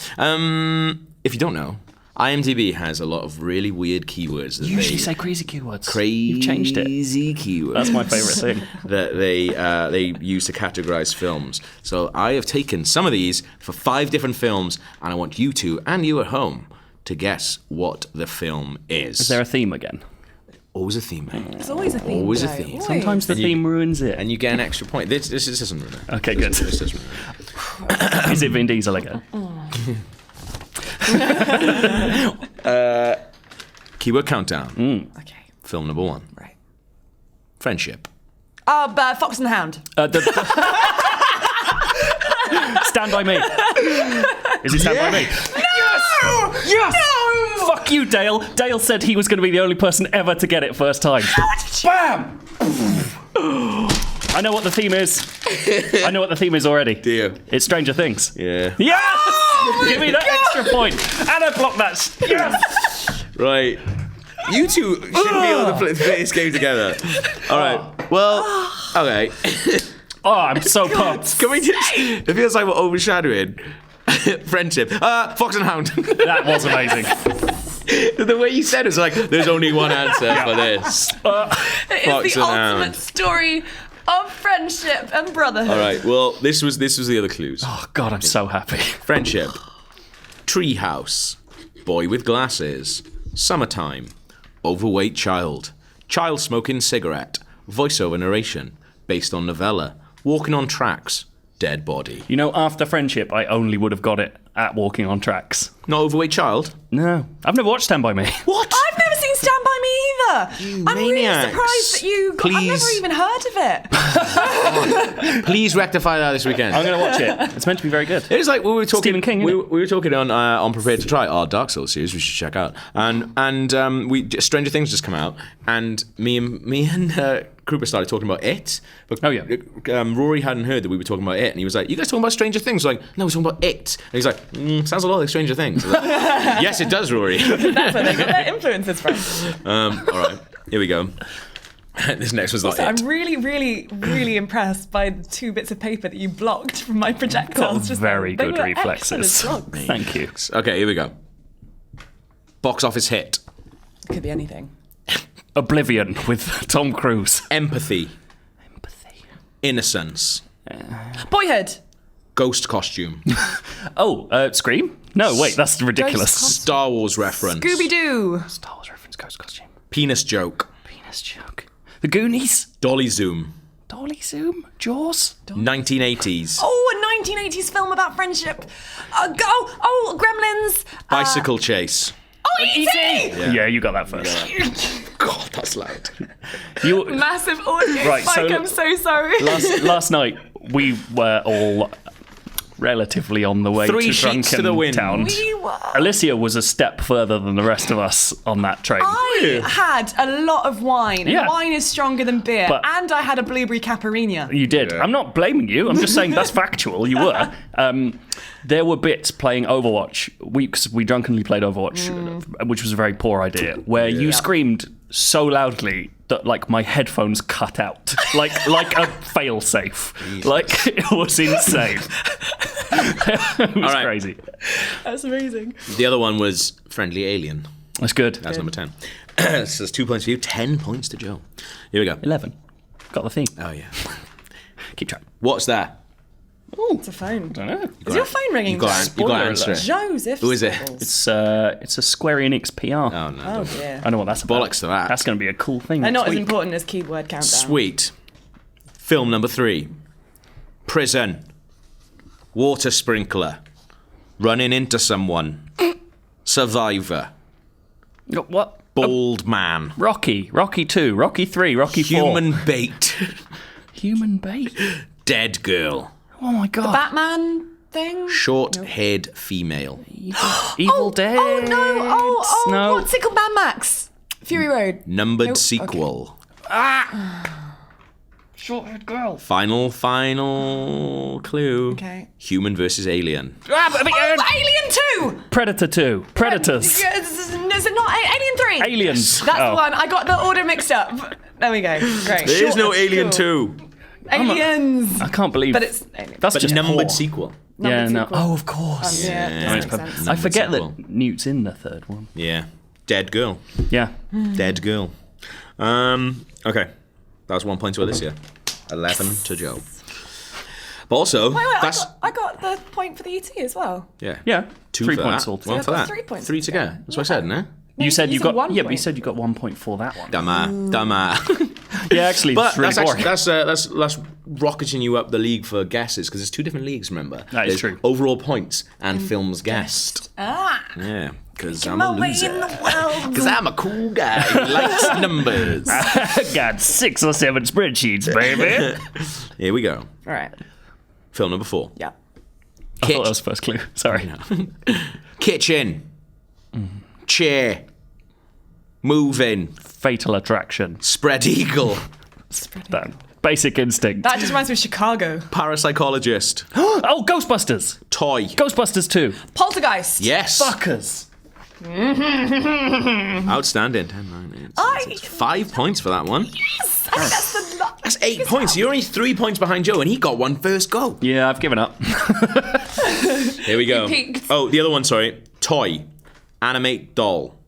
Speaker 1: if you don't know, IMDb has a lot of really weird keywords. That
Speaker 3: Usually say crazy keywords.
Speaker 1: You've
Speaker 3: changed it.
Speaker 1: Crazy keywords.
Speaker 3: That's my favourite thing.
Speaker 1: That they use to categorize films. So I have taken some of these for 5 different films, and I want you two and you at home to guess what the film is.
Speaker 3: Is there a theme again?
Speaker 1: Always a theme, mate.
Speaker 2: There's always a theme.
Speaker 1: Always a theme.
Speaker 2: Always.
Speaker 3: Sometimes the theme ruins it.
Speaker 1: And you get an extra point. This doesn't ruin it.
Speaker 3: Okay, good.
Speaker 1: This doesn't ruin it.
Speaker 3: Is it Vin Diesel again?
Speaker 1: Keyword countdown.
Speaker 2: Okay.
Speaker 1: Film number 1.
Speaker 2: Right.
Speaker 1: Friendship.
Speaker 2: Fox and the Hound.
Speaker 3: Stand By Me. Is it Stand By Me?
Speaker 2: No!
Speaker 3: Yes!
Speaker 2: No!
Speaker 3: Fuck you, Dale. Dale said he was going to be the only person ever to get it first time. Bam! I know what the theme is. I know what the theme is already.
Speaker 1: Do you?
Speaker 3: It's Stranger Things.
Speaker 1: Yeah.
Speaker 3: Yes!
Speaker 2: Oh
Speaker 3: Give me that extra point. And I blocked that. Yes!
Speaker 1: Right. You two shouldn't be able to play this game together. All right. Well, okay.
Speaker 3: Oh, I'm so pumped.
Speaker 1: Can we just... It feels like we're overshadowing Friendship. Fox and Hound.
Speaker 3: That was amazing.
Speaker 1: The way you said it was like, there's only one answer for this.
Speaker 2: It is the ultimate story of friendship and brotherhood.
Speaker 1: All right. Well, this was the other clues.
Speaker 3: Oh, God, I'm so happy.
Speaker 1: Friendship. Treehouse. Boy with glasses. Summertime. Overweight child. Child smoking cigarette. Voiceover narration. Based on novella. Walking on tracks. Dead body.
Speaker 3: You know, after Friendship, I only would have got it at Walking on Tracks.
Speaker 1: Not overweight child?
Speaker 3: No. I've never watched Stand By Me.
Speaker 1: What?
Speaker 2: I've never seen Stand By Me either. I'm really surprised that you... I've never even heard of it.
Speaker 1: Please rectify that this weekend.
Speaker 3: I'm going to watch it. It's meant to be very good.
Speaker 1: It is like we were talking.
Speaker 3: Stephen King.
Speaker 1: We were talking on Prepared to Try, our Dark Souls series. We should check out. And Stranger Things just come out, and me and Krupa started talking about it. But, Rory hadn't heard that we were talking about it, and he was like, "You guys talking about Stranger Things?" I was like, "No, we're talking about it." And he's like, "Sounds a lot like Stranger Things." I was like, yes, it does, Rory.
Speaker 2: That's where they got their influences from.
Speaker 1: All right, here we go. This next was like
Speaker 2: I'm really, really, really impressed by the 2 bits of paper that you blocked from my projectiles.
Speaker 3: Got very good reflexes. Thank you.
Speaker 1: Okay, here we go. Box office hit.
Speaker 2: Could be anything.
Speaker 3: Oblivion with Tom Cruise.
Speaker 1: Empathy. Innocence.
Speaker 2: Boyhood.
Speaker 1: Ghost costume.
Speaker 3: Scream? No, wait, that's ridiculous.
Speaker 1: Star Wars reference.
Speaker 2: Scooby-Doo.
Speaker 3: Star Wars reference, ghost costume.
Speaker 1: Penis joke.
Speaker 3: The Goonies.
Speaker 1: Dolly Zoom.
Speaker 3: Jaws.
Speaker 1: 1980s.
Speaker 2: Oh, a 1980s film about friendship. Gremlins.
Speaker 1: Bicycle chase.
Speaker 2: Oh, E.T.
Speaker 3: Yeah, you got that first.
Speaker 1: God, that's loud.
Speaker 2: Massive audio spike, I'm so sorry.
Speaker 3: Last night, we were all relatively on the way
Speaker 1: 3
Speaker 3: to
Speaker 1: sheets to the
Speaker 3: Drunken
Speaker 1: wind.
Speaker 3: Town.
Speaker 2: We were.
Speaker 3: Alicia was a step further than the rest of us on that train.
Speaker 2: I had a lot a wine.
Speaker 3: Yeah.
Speaker 2: Wine is stronger than beer. And I had a blueberry caipirinha.
Speaker 3: You did.
Speaker 1: Yeah.
Speaker 3: I'm not blaming you. I'm just saying that's factual. You were. There were bits playing Overwatch. We drunkenly played Overwatch, which was a very poor idea, where you screamed so loudly that like my headphones cut out, like a fail-safe. Like it was insane. It was crazy.
Speaker 2: That's amazing.
Speaker 1: The other one was Friendly Alien.
Speaker 3: That's good.
Speaker 1: That's number 10. So there's 2 points for you, 10 points to Joe. Here we go.
Speaker 3: 11. Got the theme.
Speaker 1: Oh, yeah.
Speaker 3: Keep track.
Speaker 1: What's that?
Speaker 2: Oh, it's a phone.
Speaker 3: I don't know.
Speaker 2: Is your phone ringing?
Speaker 1: You got to answer it.
Speaker 2: Joseph.
Speaker 1: Who is it?
Speaker 3: It's a Square Enix PR.
Speaker 1: Oh, no.
Speaker 2: Oh, dear.
Speaker 3: I know what that's about.
Speaker 1: Bollocks to that.
Speaker 3: That's going to be a cool thing.
Speaker 2: And
Speaker 3: next
Speaker 2: not as
Speaker 3: week.
Speaker 2: important as keyword countdown.
Speaker 1: Sweet. Film number 3. Prison. Water sprinkler. Running into someone. Survivor.
Speaker 3: What?
Speaker 1: Bald man.
Speaker 3: Rocky 2, Rocky 3, Rocky 4.
Speaker 1: Human bait.
Speaker 3: Human bait.
Speaker 1: Dead girl.
Speaker 3: Oh my god.
Speaker 2: Batman thing?
Speaker 1: Short-haired female.
Speaker 3: Evil Dead.
Speaker 2: Oh, no.
Speaker 3: No.
Speaker 2: What's it called? Mad Max. Fury Road.
Speaker 1: Numbered sequel.
Speaker 3: Short-haired girl.
Speaker 1: Final clue.
Speaker 2: Okay.
Speaker 1: Human versus alien.
Speaker 2: Alien 2!
Speaker 3: Predator 2. Predators.
Speaker 2: Is it not Alien 3?
Speaker 3: Aliens.
Speaker 2: That's the one. I got the order mixed up. There we go. Great.
Speaker 1: There is no Alien 2.
Speaker 2: Aliens.
Speaker 3: I can't believe.
Speaker 2: But it's Alien.
Speaker 3: That's
Speaker 1: But
Speaker 3: just
Speaker 1: numbered
Speaker 3: poor.
Speaker 1: sequel.
Speaker 3: Yeah,
Speaker 2: Numbered
Speaker 3: no.
Speaker 2: sequel.
Speaker 3: Oh, of course.
Speaker 2: Yeah,
Speaker 1: Yeah.
Speaker 2: that makes sense.
Speaker 3: I forget
Speaker 1: sequel.
Speaker 3: that Newt's in the third one.
Speaker 1: Yeah. Dead girl.
Speaker 3: Yeah.
Speaker 1: Dead girl. Okay. That was 1 point to Alicia. 11 to Joe. But also,
Speaker 2: Wait,
Speaker 1: that's...
Speaker 2: I got the point for the ET as well.
Speaker 1: Yeah.
Speaker 3: Yeah.
Speaker 1: 2
Speaker 3: 3
Speaker 1: for
Speaker 3: points
Speaker 1: that.
Speaker 3: all.
Speaker 1: 1 for that.
Speaker 2: 3 points.
Speaker 1: 3 to go. That's what I said, no?
Speaker 3: You said you got
Speaker 2: 1
Speaker 3: yeah, but you
Speaker 2: point.
Speaker 3: said you got 1 point for that one.
Speaker 1: Dumber.
Speaker 3: Yeah, actually,
Speaker 1: But
Speaker 3: it's really boring.
Speaker 1: that's rocketing you up the league for guesses because there's 2 different leagues. Remember,
Speaker 3: That is
Speaker 1: There's
Speaker 3: true.
Speaker 1: Overall points and films guessed. Yeah, because I'm a
Speaker 2: my way
Speaker 1: loser.
Speaker 2: in the world.
Speaker 1: Because I'm a cool guy who likes numbers.
Speaker 3: Got 6 or 7 spreadsheets, baby.
Speaker 1: Here we go.
Speaker 2: All right.
Speaker 1: Film number 4.
Speaker 2: Yeah.
Speaker 3: I thought that was first clue. Sorry.
Speaker 1: Kitchen. Chair. Moving.
Speaker 3: Fatal Attraction.
Speaker 1: Spread eagle.
Speaker 3: That Basic Instinct.
Speaker 2: That just reminds me of Chicago.
Speaker 1: Parapsychologist.
Speaker 3: Oh, Ghostbusters.
Speaker 1: Toy.
Speaker 3: Ghostbusters 2.
Speaker 2: Poltergeist.
Speaker 1: Yes.
Speaker 3: Fuckers.
Speaker 1: Outstanding. 10, 9, 8, 6, 5 points for that one.
Speaker 2: Yes. I think that's the
Speaker 1: That's 8 points. You're only 3 points behind Joe, and he got one first go.
Speaker 3: Yeah, I've given up.
Speaker 1: Here we go.
Speaker 2: peaked.
Speaker 1: Oh, the other one, sorry. Toy. Animate doll.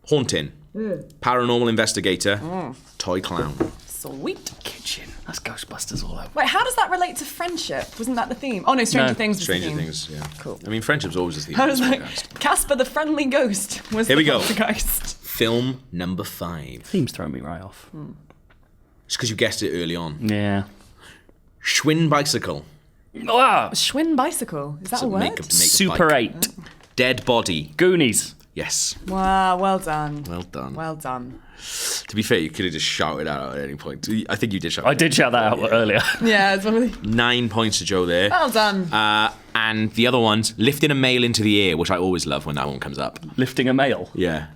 Speaker 1: Haunting. Paranormal investigator. Toy clown.
Speaker 2: Sweet.
Speaker 3: Kitchen. That's Ghostbusters all over.
Speaker 2: Wait, how does that relate to friendship? Wasn't that the theme? Oh no, Stranger
Speaker 3: No.
Speaker 2: Things was
Speaker 1: Stranger
Speaker 2: the theme.
Speaker 1: Things, yeah.
Speaker 2: Cool.
Speaker 1: I mean, friendship's always a theme.
Speaker 2: I was like, Casper the Friendly Ghost was
Speaker 1: Here
Speaker 2: the
Speaker 1: we go.
Speaker 2: Poltergeist.
Speaker 1: Film number 5.
Speaker 3: Theme's throwing me right off.
Speaker 1: Just because you guessed it early on.
Speaker 3: Yeah.
Speaker 1: Schwinn bicycle.
Speaker 3: Ah,
Speaker 2: Schwinn bicycle. Is that a word?
Speaker 1: Make a
Speaker 3: Super
Speaker 1: bike.
Speaker 3: 8.
Speaker 1: Dead body.
Speaker 3: Goonies.
Speaker 1: Yes.
Speaker 2: Wow, well done.
Speaker 1: Well done.
Speaker 2: Well done.
Speaker 1: To be fair, you could have just shouted that out at any point. I think you did shout.
Speaker 3: I did shout that out earlier.
Speaker 2: Yeah, it's one of the...
Speaker 1: 9 points to Joe there.
Speaker 2: Well done.
Speaker 1: And the other one's lifting a male into the air, which I always love when that one comes up.
Speaker 3: Lifting a male.
Speaker 1: Yeah.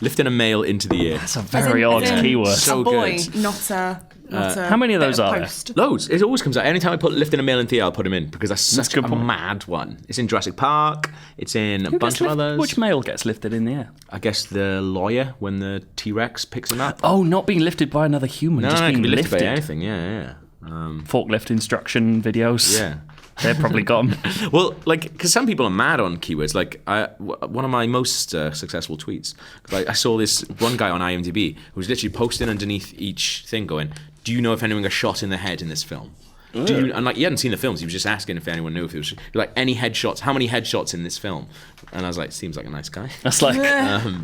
Speaker 1: Lifting a male into the air.
Speaker 3: That's a very odd keyword.
Speaker 1: So
Speaker 2: a boy,
Speaker 1: good.
Speaker 2: not a
Speaker 3: how many of those are there?
Speaker 2: post.
Speaker 1: Loads. It always comes out. Anytime I put lifting a male into the air, I'll put him in because that's such
Speaker 3: good
Speaker 1: a
Speaker 3: point.
Speaker 1: mad one. It's in Jurassic Park. It's in a bunch of others.
Speaker 3: Which male gets lifted in the air?
Speaker 1: I guess the lawyer when the T-Rex picks him up.
Speaker 3: Oh, not being lifted by another human, just
Speaker 1: it
Speaker 3: being
Speaker 1: can be
Speaker 3: lifted.
Speaker 1: lifted by anything. Yeah.
Speaker 3: Forklift instruction videos.
Speaker 1: Yeah.
Speaker 3: They're probably gone.
Speaker 1: Well, like, because some people are mad on keywords. Like, one of my most successful tweets, like, I saw this one guy on IMDb who was literally posting underneath each thing going, do you know if anyone got shot in the head in this film? And like, he hadn't seen the films. He was just asking if anyone knew if it was like any headshots. How many headshots in this film? And I was like, seems like a nice guy.
Speaker 3: That's like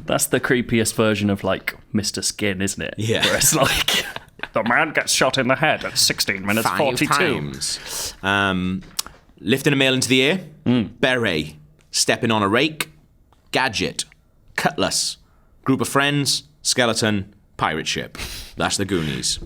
Speaker 3: that's the creepiest version of like Mr. Skin, isn't it?
Speaker 1: Yeah.
Speaker 3: Where it's like the man gets shot in the head at 16 minutes
Speaker 1: 5
Speaker 3: 42.
Speaker 1: times. Lifting a male into the air. Beret. Stepping on a rake. Gadget. Cutlass. Group of friends. Skeleton. Pirate ship. That's the Goonies.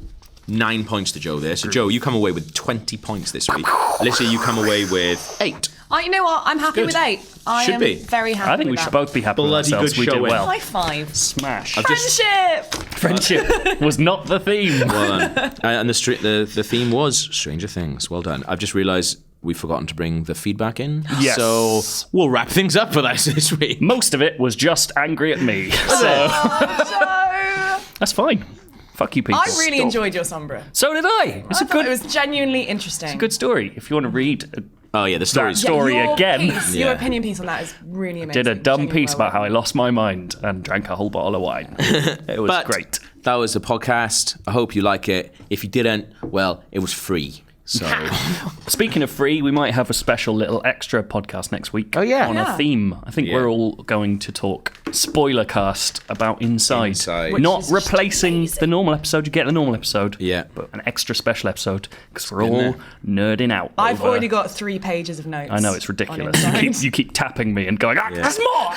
Speaker 1: 9 points to Joe there. So, Joe, you come away with 20 points this week. Alicia, you come away with 8.
Speaker 2: Oh, you know what? I'm happy
Speaker 1: Good.
Speaker 2: with 8. I
Speaker 1: Should
Speaker 2: am
Speaker 1: be.
Speaker 2: very happy
Speaker 3: I think
Speaker 2: with
Speaker 3: we
Speaker 2: that.
Speaker 3: should both be happy with
Speaker 1: Bloody
Speaker 3: ourselves.
Speaker 1: good
Speaker 3: We did
Speaker 1: showing.
Speaker 3: well.
Speaker 2: High five.
Speaker 3: Smash.
Speaker 2: Friendship.
Speaker 3: Friendship was not the theme.
Speaker 1: Well done. And the theme was Stranger Things. Well done. I've just realised we've forgotten to bring the feedback in.
Speaker 3: Yes.
Speaker 1: So we'll wrap things up for that this week.
Speaker 3: Most of it was just angry at me. So
Speaker 2: Joe.
Speaker 3: that's fine. Fuck you, people.
Speaker 2: I really enjoyed your Sombra.
Speaker 3: So did I. It's
Speaker 2: I
Speaker 3: a
Speaker 2: thought
Speaker 3: good,
Speaker 2: it was genuinely interesting.
Speaker 3: good story. If you want to read
Speaker 1: Oh, yeah, the story's
Speaker 3: story
Speaker 2: your
Speaker 3: again.
Speaker 2: Piece,
Speaker 1: Yeah.
Speaker 2: Your opinion piece on that is really amazing.
Speaker 3: did a dumb
Speaker 2: Genuinely
Speaker 3: piece
Speaker 2: well
Speaker 3: about how I lost my mind and drank a whole bottle of wine. It was
Speaker 1: But
Speaker 3: great.
Speaker 1: that was the podcast. I hope you like it. If you didn't, well, it was free. So
Speaker 3: Speaking of free, we might have a special little extra podcast next week.
Speaker 1: Oh, yeah.
Speaker 3: On
Speaker 2: Yeah.
Speaker 3: a theme. I think
Speaker 1: Yeah.
Speaker 3: we're all going to talk spoiler cast about Inside.
Speaker 1: Inside.
Speaker 3: Not
Speaker 2: Which is
Speaker 3: replacing
Speaker 2: amazing.
Speaker 3: the normal episode. You get the normal episode.
Speaker 1: Yeah.
Speaker 3: But an extra special episode because we're
Speaker 1: in
Speaker 3: all
Speaker 1: there.
Speaker 3: nerding out.
Speaker 2: I've
Speaker 3: over-
Speaker 2: already got 3 pages of notes.
Speaker 3: I know, it's
Speaker 2: on
Speaker 3: ridiculous.
Speaker 2: Inside.
Speaker 3: You keep tapping me and going, there's more!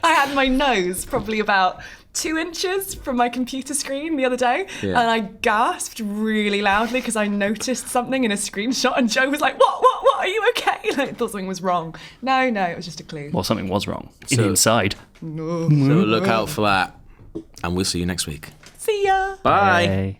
Speaker 2: I had my nose probably about 2 inches from my computer screen the other day,
Speaker 1: Yeah.
Speaker 2: and I gasped really loudly because I noticed something in a screenshot, and Joe was like, what, are you okay? Like, I thought something was wrong. No, it was just a clue.
Speaker 3: Well, something was wrong.
Speaker 1: So-
Speaker 3: Inside.
Speaker 1: look out for that. And we'll see you next week.
Speaker 2: See ya!
Speaker 1: Bye.
Speaker 3: Hey.